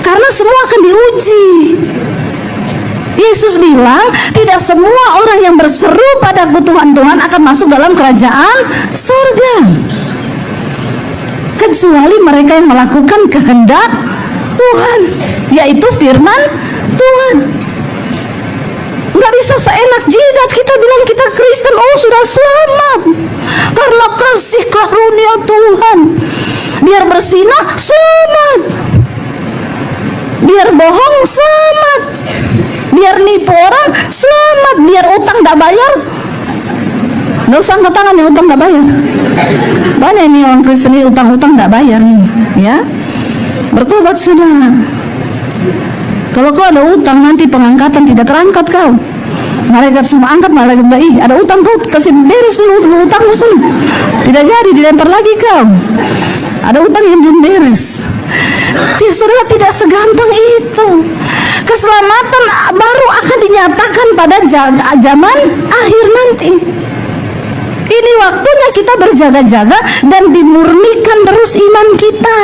karena semua akan diuji. Yesus bilang tidak semua orang yang berseru padaku Tuhan, Tuhan akan masuk dalam kerajaan surga, kecuali mereka yang melakukan kehendak Tuhan, yaitu firman Tuhan. Nggak bisa seenak jidat kita bilang kita Kristen, oh sudah selamat karena kasih karunia Tuhan. Biar bersinah selamat, biar bohong selamat, biar nipu orang selamat, biar utang nggak bayar. Nggak usah angkat tangan yang utang nggak bayar. Banyak ini orang Kristen ini utang-utang nggak bayar nih, ya. Bertobat saudara. Kalau kau ada utang, nanti pengangkatan tidak terangkat kau. Malaikat semua angkat, malaikat baik. Ada utang kau kasih beres dulu utangmu sana. Tidak jadi, dilempar lagi kau. Ada utang yang belum beres. Saudara, tidak segampang itu. Keselamatan baru akan dinyatakan pada zaman akhir nanti. Ini waktunya kita berjaga-jaga dan dimurnikan terus iman kita.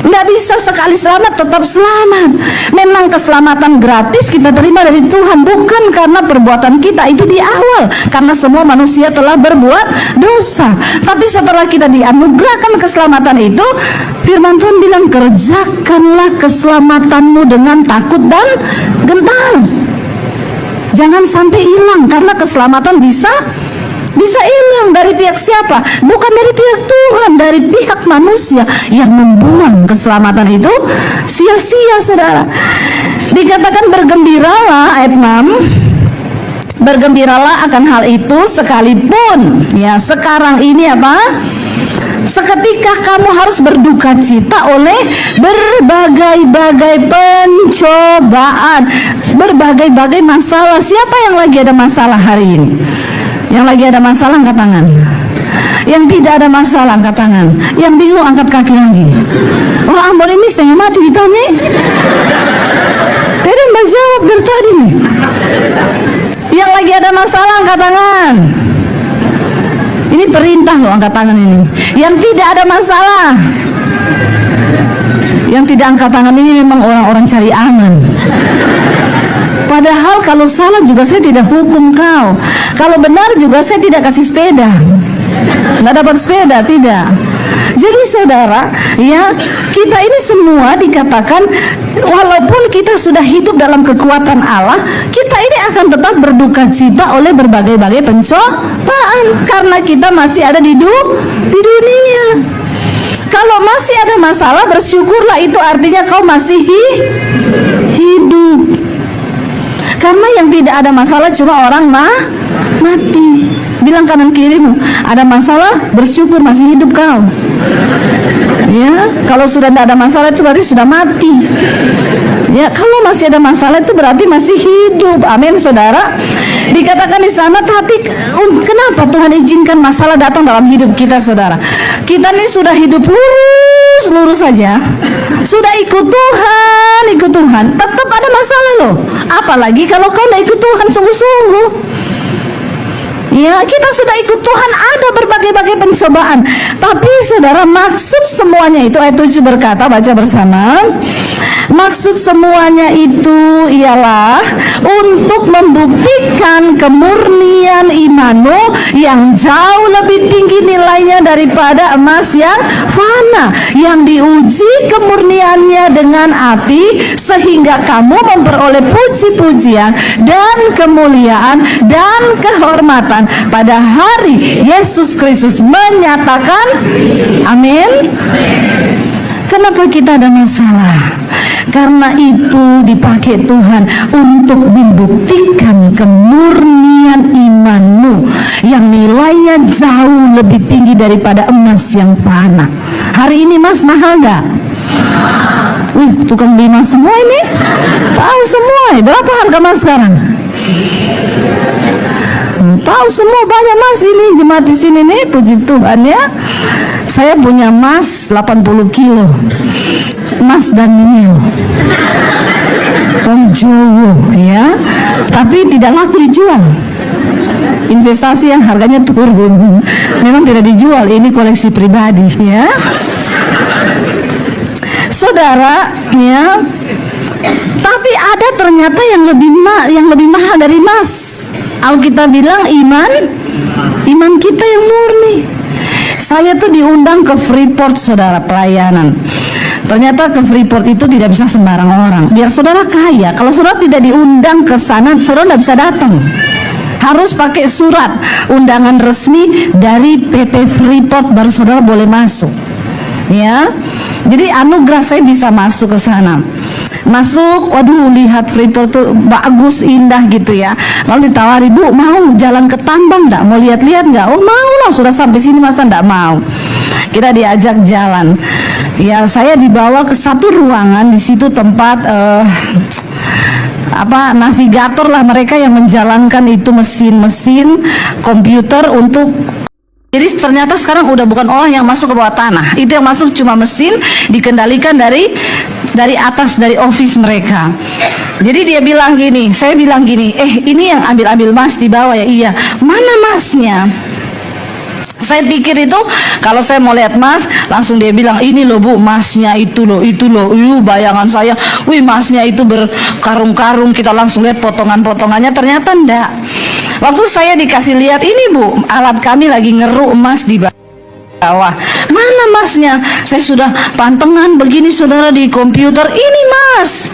Nggak bisa sekali selamat tetap selamat. Memang keselamatan gratis kita terima dari Tuhan, bukan karena perbuatan kita itu di awal, karena semua manusia telah berbuat dosa. Tapi setelah kita dianugerahkan keselamatan itu, firman Tuhan bilang, kerjakanlah keselamatanmu dengan takut dan gentar. Jangan sampai hilang, karena keselamatan bisa hilang dari pihak siapa? Bukan dari pihak Tuhan, dari pihak manusia yang membuang keselamatan itu sia-sia, saudara. Dikatakan bergembiralah, ayat 6, bergembiralah akan hal itu sekalipun ya sekarang ini apa? Seketika kamu harus berduka cita oleh berbagai-bagai pencobaan, berbagai-bagai masalah. Siapa yang lagi ada masalah hari ini? Yang lagi ada masalah angkat tangan. Yang tidak ada masalah angkat tangan. Yang bingung angkat kaki lagi. Orang Ambon ini setengah mati ditanya. Tadi mbak jawab dari tadi nih. Yang lagi ada masalah angkat tangan. Ini perintah loh, angkat tangan ini. Yang tidak ada masalah. Yang tidak angkat tangan ini memang orang-orang cari aman. Padahal kalau salah juga saya tidak hukum kau. Kalau benar juga saya tidak kasih sepeda. Nggak dapat sepeda, tidak. Jadi saudara, ya kita ini semua dikatakan walaupun kita sudah hidup dalam kekuatan Allah, kita ini akan tetap berduka cita oleh berbagai-bagai pencobaan karena kita masih ada di dunia. Kalau masih ada masalah, bersyukurlah, itu artinya kau masih hidup. Karena yang tidak ada masalah cuma orang mati. Bilang kanan kirimu, ada masalah, bersyukur masih hidup kau. Ya, kalau sudah tidak ada masalah itu berarti sudah mati. Ya, kalau masih ada masalah itu berarti masih hidup. Amin, saudara. Dikatakan di sana, tapi kenapa Tuhan izinkan masalah datang dalam hidup kita, saudara? Kita ini sudah hidup lurus saja, sudah ikut Tuhan, tetap ada masalah loh. Apalagi kalau kau tidak ikut Tuhan sungguh-sungguh. Ya, kita sudah ikut Tuhan, ada berbagai-bagai pencobaan. Tapi saudara, maksud semuanya itu, ayat 7 berkata, baca bersama. Maksud semuanya itu ialah untuk membuktikan kemurnian imanmu yang jauh lebih tinggi nilainya daripada emas yang fana, yang diuji kemurniannya dengan api, sehingga kamu memperoleh puji-pujian dan kemuliaan dan kehormatan pada hari Yesus Kristus menyatakan amin. Kenapa kita ada masalah? Karena itu dipakai Tuhan untuk membuktikan kemurnian imanmu yang nilainya jauh lebih tinggi daripada emas yang fana. Hari ini emas mahal gak? Tukang beli emas semua ini tahu semua. Berapa harga emas sekarang? Tahu semua, banyak emas ini. Jemaat di sini nih, puji Tuhan ya. Saya punya emas 80 kilo. Emas Daniel Wong Jowo ya, tapi tidak laku dijual. Investasi yang harganya turun, memang tidak dijual. Ini koleksi pribadi ya, saudara ya. Tapi ada ternyata yang lebih mahal dari emas. Alkitab bilang iman kita yang murni. Saya tuh diundang ke Freeport, saudara, pelayanan. Ternyata ke Freeport itu tidak bisa sembarang orang. Biar saudara kaya, kalau saudara tidak diundang ke sana, saudara tidak bisa datang. Harus pakai surat undangan resmi dari PT Freeport baru saudara boleh masuk. Ya, jadi anugerah saya bisa masuk ke sana. Masuk, waduh, lihat Freeport tuh bagus, indah gitu ya. Lalu ditawari, Bu, mau jalan ke tambang enggak? Mau lihat-lihat enggak? Oh, mau lah, sudah sampai sini masa enggak mau? Kita diajak jalan. Ya, saya dibawa ke satu ruangan, di situ tempat navigator lah, mereka yang menjalankan itu mesin-mesin komputer untuk. Jadi ternyata sekarang udah bukan orang yang masuk ke bawah tanah, itu yang masuk cuma mesin dikendalikan dari atas, dari office mereka. Jadi dia bilang gini, saya bilang gini, ini yang ambil mas di bawah ya? Iya. Mana masnya? Saya pikir itu kalau saya mau lihat mas, langsung dia bilang, ini loh Bu, masnya itu loh. Bayangan saya, masnya itu berkarung-karung, kita langsung lihat potongan-potongannya. Ternyata enggak. Waktu saya dikasih lihat, ini Bu, alat kami lagi ngeruk emas di bawah. Mana masnya? Saya sudah pantengan begini saudara di komputer, ini mas.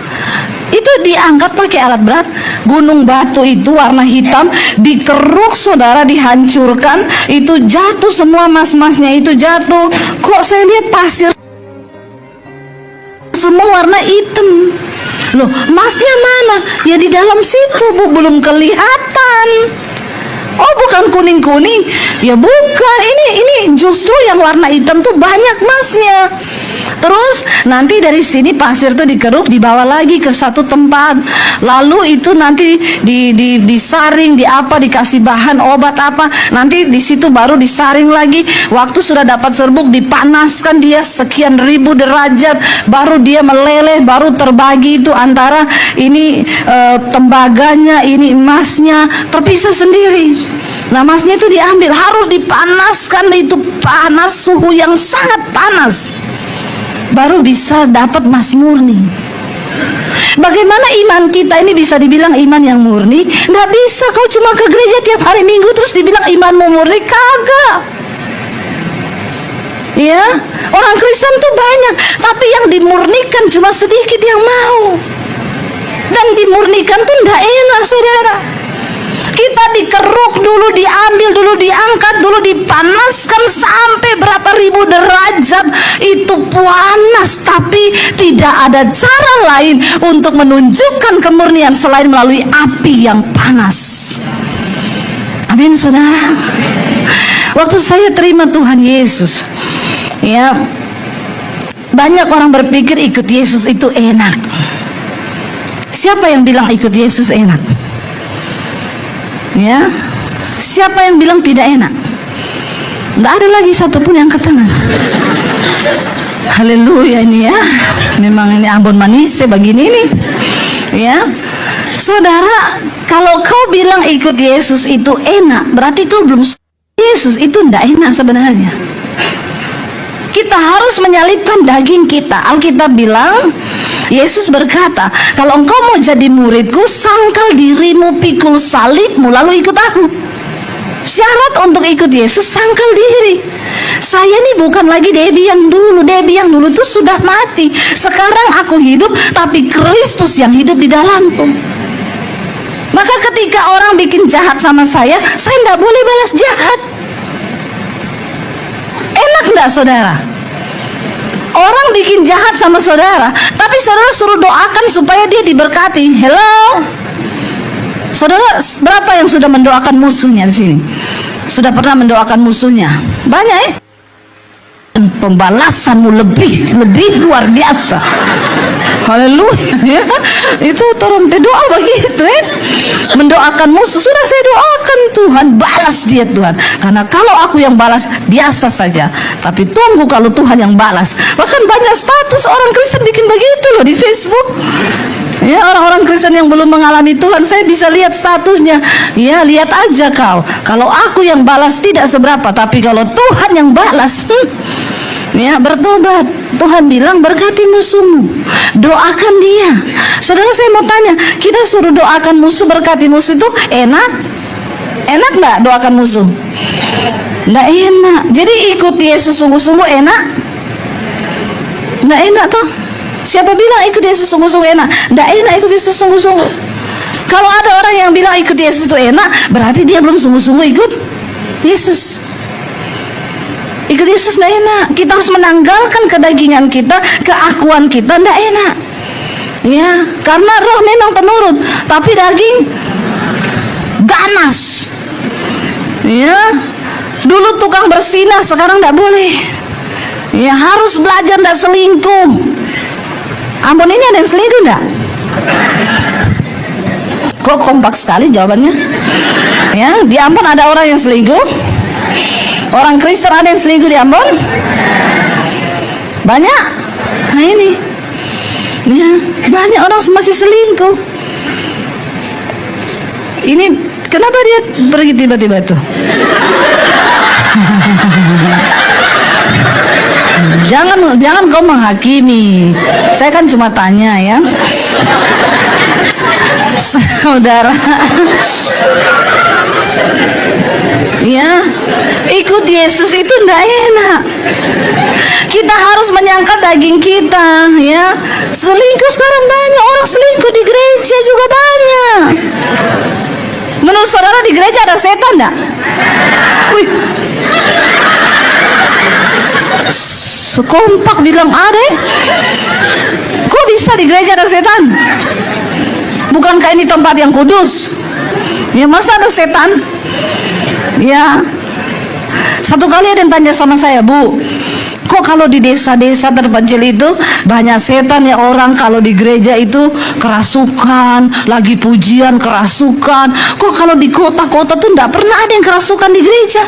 Itu diangkat pakai alat berat. Gunung batu itu warna hitam dikeruk saudara, dihancurkan, itu jatuh semua, mas-masnya itu jatuh. Kok saya lihat pasir semua warna hitam. Loh, masnya mana? Ya di dalam situ Bu, belum kelihatan. Oh, bukan kuning-kuning. Ya bukan, ini justru yang warna hitam tuh banyak masnya. Terus nanti dari sini pasir tuh dikeruk, dibawa lagi ke satu tempat. Lalu itu nanti disaring, dikasih bahan obat apa. Nanti di situ baru disaring lagi. Waktu sudah dapat serbuk, dipanaskan dia sekian ribu derajat, baru dia meleleh, baru terbagi itu antara ini tembaganya, ini emasnya terpisah sendiri. Nah, emasnya itu diambil, harus dipanaskan, itu panas, suhu yang sangat panas, baru bisa dapat emas murni. Bagaimana iman kita ini bisa dibilang iman yang murni? Nggak bisa. Kau cuma ke gereja tiap hari Minggu terus dibilang imanmu murni, kagak. Ya, orang Kristen tuh banyak, tapi yang dimurnikan cuma sedikit yang mau. Dan dimurnikan tuh nggak enak, saudara. Kita dikeruk dulu, diambil dulu, diangkat dulu, dipanaskan sampai berapa ribu derajat. Itu panas, tapi tidak ada cara lain untuk menunjukkan kemurnian selain melalui api yang panas. Amin, saudara. Waktu saya terima Tuhan Yesus, ya, banyak orang berpikir ikut Yesus itu enak. Siapa yang bilang ikut Yesus enak? Ya, siapa yang bilang tidak enak? Tidak ada lagi satupun yang ketengah. Haleluya ini ya. Memang ini Ambon manis begini nih. Ya. Saudara, kalau kau bilang ikut Yesus itu enak, berarti kau belum Yesus. Itu tidak enak sebenarnya. Kita harus menyalibkan daging kita. Alkitab bilang, Yesus berkata, kalau engkau mau jadi muridku, sangkal dirimu, pikul salibmu, lalu ikut aku. Syarat untuk ikut Yesus, sangkal diri. Saya ini bukan lagi Debbie yang dulu. Debbie yang dulu itu sudah mati. Sekarang aku hidup, tapi Kristus yang hidup di dalamku. Maka ketika orang bikin jahat sama saya tidak boleh balas jahat. Enak enggak saudara? Orang bikin jahat sama saudara, tapi saudara suruh doakan supaya dia diberkati. Hello? Saudara, berapa yang sudah mendoakan musuhnya di sini? Sudah pernah mendoakan musuhnya? Banyak ya? Pembalasanmu lebih luar biasa. Haleluya ya. Itu orang berdoa begitu ya. Mendoakan musuh, sudah saya doakan, Tuhan balas dia Tuhan. Karena kalau aku yang balas biasa saja, tapi tunggu kalau Tuhan yang balas. Bahkan banyak status orang Kristen bikin begitu loh di Facebook. Ya, orang-orang Kristen yang belum mengalami Tuhan, saya bisa lihat statusnya. Ya, lihat aja kau. Kalau aku yang balas tidak seberapa, tapi kalau Tuhan yang balas, ya, bertobat. Tuhan bilang berkati musuhmu, doakan dia. Saudara, saya mau tanya, kita suruh doakan musuh, berkati musuh itu enak? Enak nggak doakan musuh? Nggak enak. Jadi ikut Yesus sungguh-sungguh enak? Nggak enak toh? Siapa bilang ikut Yesus sungguh-sungguh enak? Nggak enak ikut Yesus sungguh-sungguh. Kalau ada orang yang bilang ikut Yesus itu enak, berarti dia belum sungguh-sungguh ikut Yesus. Ikut Yesus tidak enak. Kita harus menanggalkan kedagingan kita, keakuan kita tidak enak. Ya, karena roh memang penurut, tapi daging ganas. Ya, dulu tukang bersinah, sekarang tidak boleh. Ya, harus belajar tidak selingkuh. Ampun, ini ada yang selingkuh tidak? Kok kompak sekali jawabannya? Ya, di Ambon ada orang yang selingkuh. Orang Kristen ada yang selingkuh di Ambon? Banyak? Nah ini ya, banyak orang masih selingkuh. Ini kenapa dia pergi tiba-tiba itu? Jangan kau menghakimi. Saya kan cuma tanya ya. Saudara, ya, ikut Yesus itu tidak enak. Kita harus menyangkal daging kita, ya. Selingkuh sekarang banyak, orang selingkuh di gereja juga banyak. Menurut saudara di gereja ada setan enggak? Wih, sekompak bilang ada. Kok bisa di gereja ada setan? Bukankah ini tempat yang kudus? Ya, masa ada setan? Ya, satu kali ada yang tanya sama saya, Bu, kok kalau di desa-desa terpencil itu banyak setan ya, orang kalau di gereja itu kerasukan, lagi pujian kerasukan. Kok kalau di kota-kota tuh enggak pernah ada yang kerasukan di gereja?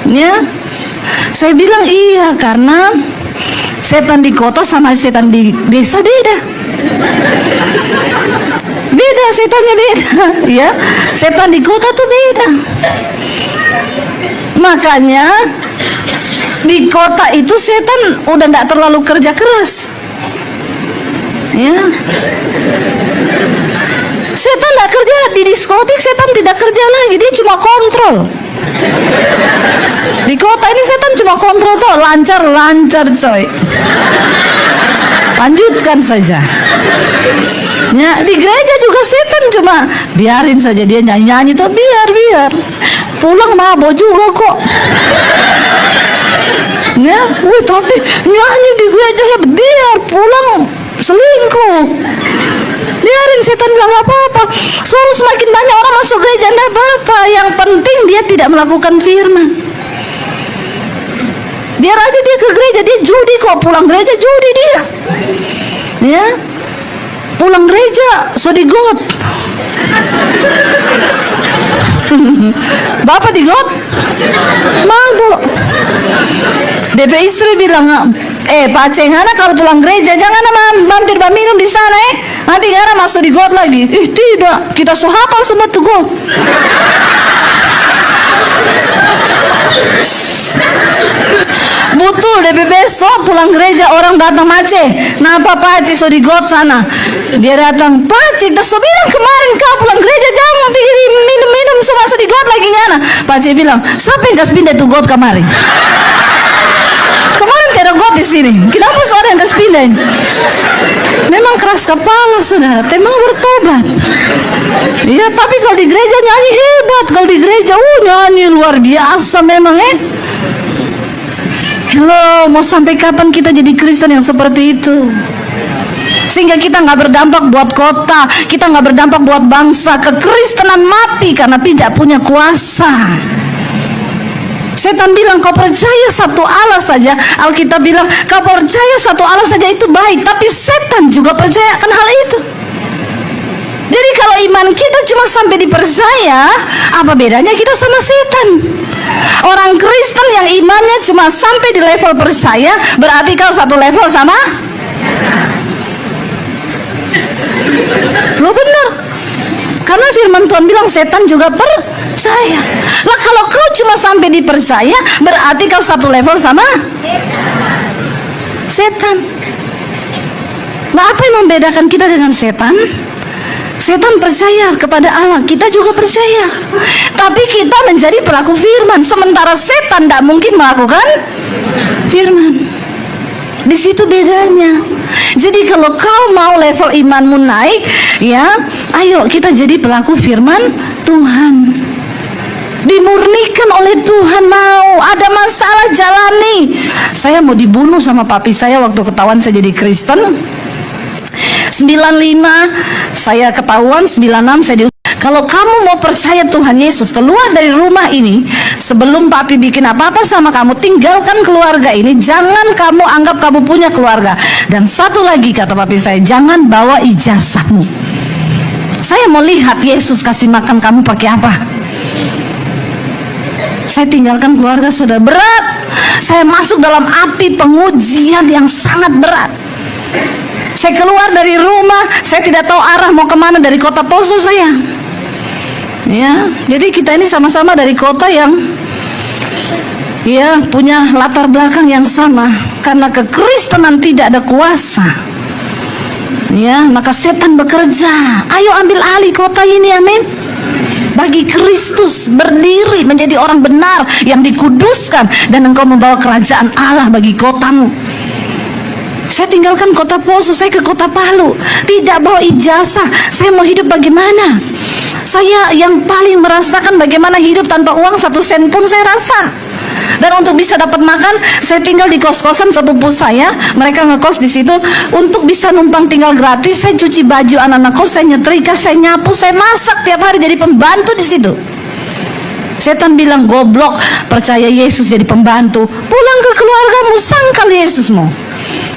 Ya, saya bilang iya, karena setan di kota sama setan di desa beda. Beda, setannya beda. Ya, setan di kota tuh beda. Makanya di kota itu setan udah tidak terlalu kerja keras. Ya, setan tidak kerja di diskotik, setan tidak kerja lagi, dia cuma kontrol. Di kota ini setan cuma kontrol tuh, lancar coy. Lanjutkan saja. Ya, di gereja juga setan cuma biarin saja dia nyanyi tuh, biar. Pulang mabok juga kok. Ya, tapi nyanyi di gereja ya, biar pulang selingkuh. Biarin, setan bilang gak apa-apa. Suruh semakin banyak orang masuk gereja, gak apa-apa. Yang penting dia tidak melakukan firman. Biar aja dia ke gereja, dia judi kok, pulang gereja judi dia. Ya, pulang gereja so di got. Bapak di got? Mabuk. DP istri bilang, Pak Aceh, ngana kalau pulang gereja jangan mampir minum di sana nanti ngana masuk di got lagi. Tidak, kita hafal semua tuh got. Betul, DP besok pulang gereja orang datang Aceh. Napa Pak Aceh so di got sana? Dia datang, Pak Aceh, kita so bilang kemarin kau pulang gereja jangan minum so masuk di got lagi ngana. Pak Aceh bilang, siapa yang kasih pindah tuh got kemarin? Kemarin tidak got di sini. Kenapa seorang yang kasih pindah ini? Memang keras kepala saudara, mau bertobat. Iya, tapi kalau di gereja nyanyi hebat. Kalau di gereja, nyanyi luar biasa memang Halo, mau sampai kapan kita jadi Kristen yang seperti itu? Sehingga kita nggak berdampak buat kota, kita nggak berdampak buat bangsa. Kekristenan mati karena tidak punya kuasa. Setan bilang kau percaya satu Allah saja. Alkitab bilang kau percaya satu Allah saja itu baik. Tapi setan juga percaya akan hal itu. Jadi kalau iman kita cuma sampai dipercaya, apa bedanya kita sama setan? Orang Kristen yang imannya cuma sampai di level percaya, berarti kau satu level sama? Lo bener. Karena firman Tuhan bilang setan juga percaya. Lah kalau kau cuma sampai dipercaya, berarti kau satu level sama setan. Nah, apa yang membedakan kita dengan setan? Setan percaya kepada Allah, kita juga percaya. Tapi kita menjadi pelaku firman, sementara setan tidak mungkin melakukan firman. Di situ bedanya. Jadi kalau kau mau level imanmu naik, ya, ayo kita jadi pelaku firman Tuhan. Dimurnikan oleh Tuhan, mau ada masalah jalani. Saya mau dibunuh sama papi saya waktu ketahuan saya jadi Kristen. 95 saya ketahuan, 96 saya kalau kamu mau percaya Tuhan Yesus, keluar dari rumah ini sebelum papi bikin apa-apa sama kamu, tinggalkan keluarga ini. Jangan kamu anggap kamu punya keluarga. Dan satu lagi kata papi saya, jangan bawa ijazahmu. Saya mau lihat Yesus kasih makan kamu pakai apa. Saya tinggalkan keluarga, saudara, berat. Saya masuk dalam api pengujian yang sangat berat. Saya keluar dari rumah, saya tidak tahu arah mau kemana dari kota Poso saya. Ya, jadi kita ini sama-sama dari kota yang ya punya latar belakang yang sama. Karena kekristenan tidak ada kuasa, ya maka setan bekerja. Ayo ambil alih kota ini, amin. Bagi Kristus berdiri menjadi orang benar yang dikuduskan, dan engkau membawa kerajaan Allah bagi kotamu. Saya tinggalkan kota Poso, saya ke kota Palu, tidak bawa ijazah. Saya mau hidup bagaimana? Saya yang paling merasakan bagaimana hidup tanpa uang 1 sen pun saya rasa. Dan untuk bisa dapat makan, saya tinggal di kos-kosan sepupu saya. Mereka ngekos di situ. Untuk bisa numpang tinggal gratis, saya cuci baju anak-anak kos, saya nyetrika, saya nyapu, saya masak tiap hari jadi pembantu di situ. Setan bilang, goblok, percaya Yesus jadi pembantu. Pulang ke keluargamu, sangkal Yesusmu.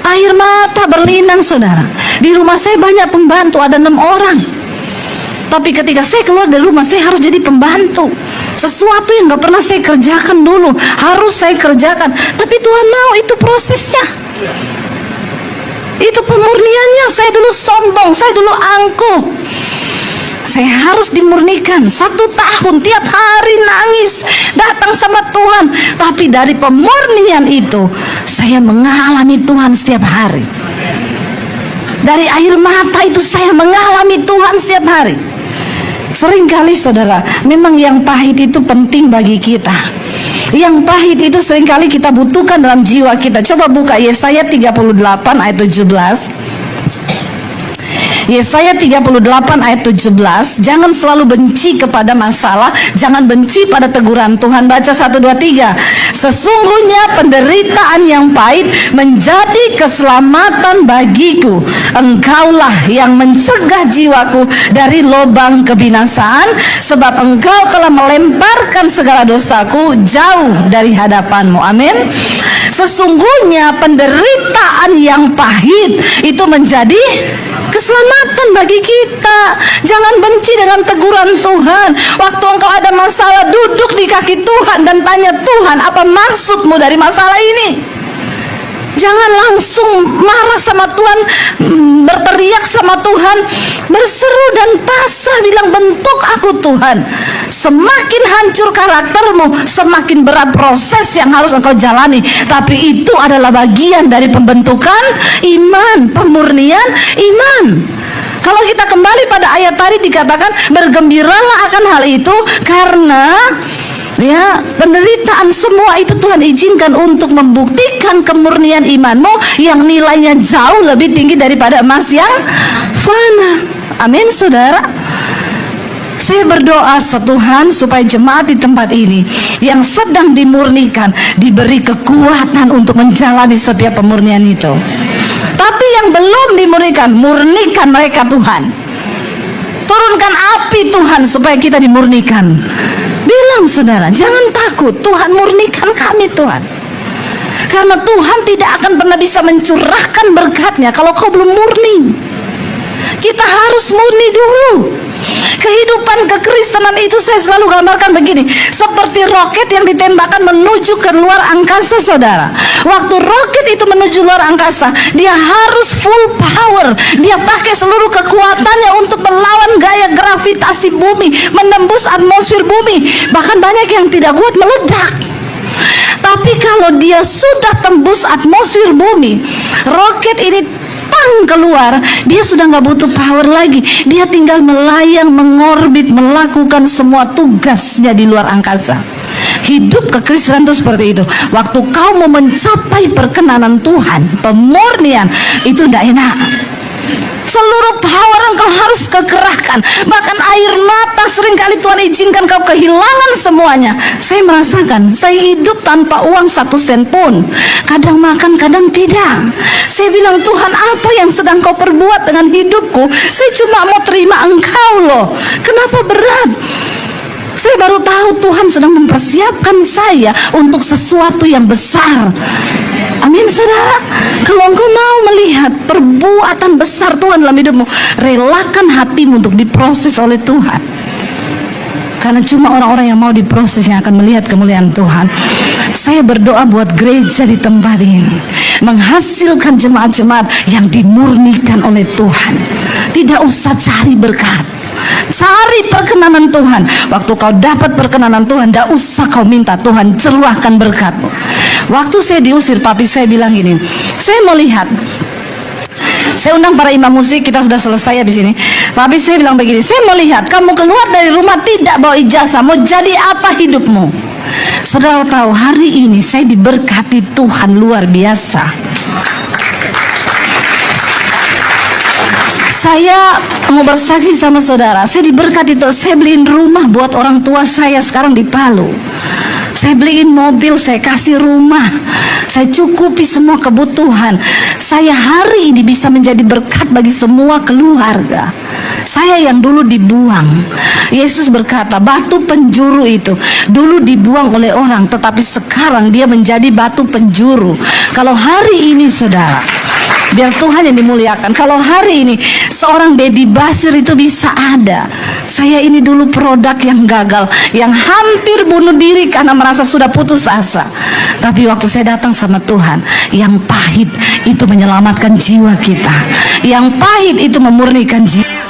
Air mata berlinang, saudara. Di rumah saya banyak pembantu, ada 6 orang. Tapi ketika saya keluar dari rumah, saya harus jadi pembantu. Sesuatu yang gak pernah saya kerjakan dulu, harus saya kerjakan. Tapi Tuhan mau, itu prosesnya. Itu pemurniannya. Saya dulu sombong, saya dulu angkuh. Saya harus dimurnikan. 1 tahun tiap hari nangis datang sama Tuhan. Tapi dari pemurnian itu saya mengalami Tuhan setiap hari. Dari air mata itu saya mengalami Tuhan setiap hari. Seringkali saudara, memang yang pahit itu penting bagi kita. Yang pahit itu seringkali kita butuhkan dalam jiwa kita. Coba buka Yesaya 38 ayat 17. Yesaya 38 ayat 17. Jangan selalu benci kepada masalah, jangan benci pada teguran Tuhan. Baca 1, 2, 3. Sesungguhnya penderitaan yang pahit menjadi keselamatan bagiku. Engkaulah yang mencegah jiwaku dari lubang kebinasaan, sebab engkau telah melemparkan segala dosaku jauh dari hadapanmu. Amin. Sesungguhnya penderitaan yang pahit itu menjadi keselamatan bagi kita. Jangan benci dengan teguran Tuhan. Waktu engkau ada masalah, duduk di kaki Tuhan dan tanya, Tuhan, apa maksudmu dari masalah ini? Jangan langsung marah sama Tuhan, berteriak sama Tuhan, berseru dan pasrah, bilang bentuk aku Tuhan. Semakin hancur karaktermu, semakin berat proses yang harus engkau jalani. Tapi itu adalah bagian dari pembentukan iman, pemurnian iman. Kalau kita kembali pada ayat tadi dikatakan bergembiralah akan hal itu, karena ya, penderitaan semua itu Tuhan izinkan untuk membuktikan kemurnian imanmu yang nilainya jauh lebih tinggi daripada emas yang fana. Amin, saudara. Saya berdoa Tuhan supaya jemaat di tempat ini yang sedang dimurnikan diberi kekuatan untuk menjalani setiap pemurnian itu. Tapi yang belum dimurnikan, murnikan mereka Tuhan. Turunkan api Tuhan supaya kita dimurnikan. Bilang saudara, jangan takut, Tuhan murnikan kami Tuhan. Karena Tuhan tidak akan pernah bisa mencurahkan berkatnya kalau kau belum murni. Kita harus murni dulu. Kehidupan kekristenan itu saya selalu gambarkan begini, seperti roket yang ditembakkan menuju ke luar angkasa, saudara. Waktu roket itu menuju luar angkasa, dia harus full power. Dia pakai seluruh kekuatannya untuk melawan gaya gravitasi bumi, menembus atmosfer bumi. Bahkan banyak yang tidak kuat, meledak. Tapi kalau dia sudah tembus atmosfer bumi, roket ini keluar, dia sudah nggak butuh power lagi. Dia tinggal melayang, mengorbit, melakukan semua tugasnya di luar angkasa. Hidup kekristenan itu seperti itu. Waktu kau mau mencapai perkenanan Tuhan, pemurnian, itu tidak enak. Seluruh power engkau harus kekerahkan. Bahkan air mata seringkali Tuhan izinkan kau kehilangan semuanya. Saya merasakan, saya hidup tanpa uang 1 sen pun. Kadang makan, kadang tidak. Saya bilang, Tuhan, apa yang sedang kau perbuat dengan hidupku? Saya cuma mau terima engkau loh. Kenapa berat? Saya baru tahu Tuhan sedang mempersiapkan saya untuk sesuatu yang besar. Amin, saudara. Kalau engkau mau melihat perbuatan besar Tuhan dalam hidupmu, relakan hatimu untuk diproses oleh Tuhan. Karena cuma orang-orang yang mau diproses yang akan melihat kemuliaan Tuhan. Saya berdoa buat gereja di tempat ini, menghasilkan jemaat-jemaat yang dimurnikan oleh Tuhan. Tidak usah cari berkat, cari perkenanan Tuhan. Waktu kau dapat perkenanan Tuhan, tidak usah kau minta Tuhan curahkan berkatmu. Waktu saya diusir, papi saya bilang gini, saya mau lihat. Saya undang para imam musik, kita sudah selesai habis ini. Papi saya bilang begini, saya mau lihat kamu keluar dari rumah tidak bawa ijazah, mau jadi apa hidupmu? Saudara tahu, hari ini saya diberkati Tuhan luar biasa. Saya mau bersaksi sama saudara, saya diberkati Tuhan. Saya beliin rumah buat orang tua saya sekarang di Palu. Saya beliin mobil, saya kasih rumah, saya cukupi semua kebutuhan. Saya hari ini bisa menjadi berkat bagi semua keluarga. Saya yang dulu dibuang, Yesus berkata batu penjuru itu dulu dibuang oleh orang, tetapi sekarang dia menjadi batu penjuru. Kalau hari ini saudara, biar Tuhan yang dimuliakan, kalau hari ini seorang baby Basir itu bisa ada. Saya ini dulu produk yang gagal, yang hampir bunuh diri karena merasa sudah putus asa. Tapi waktu saya datang sama Tuhan, yang pahit itu menyelamatkan jiwa kita, yang pahit itu memurnikan jiwa.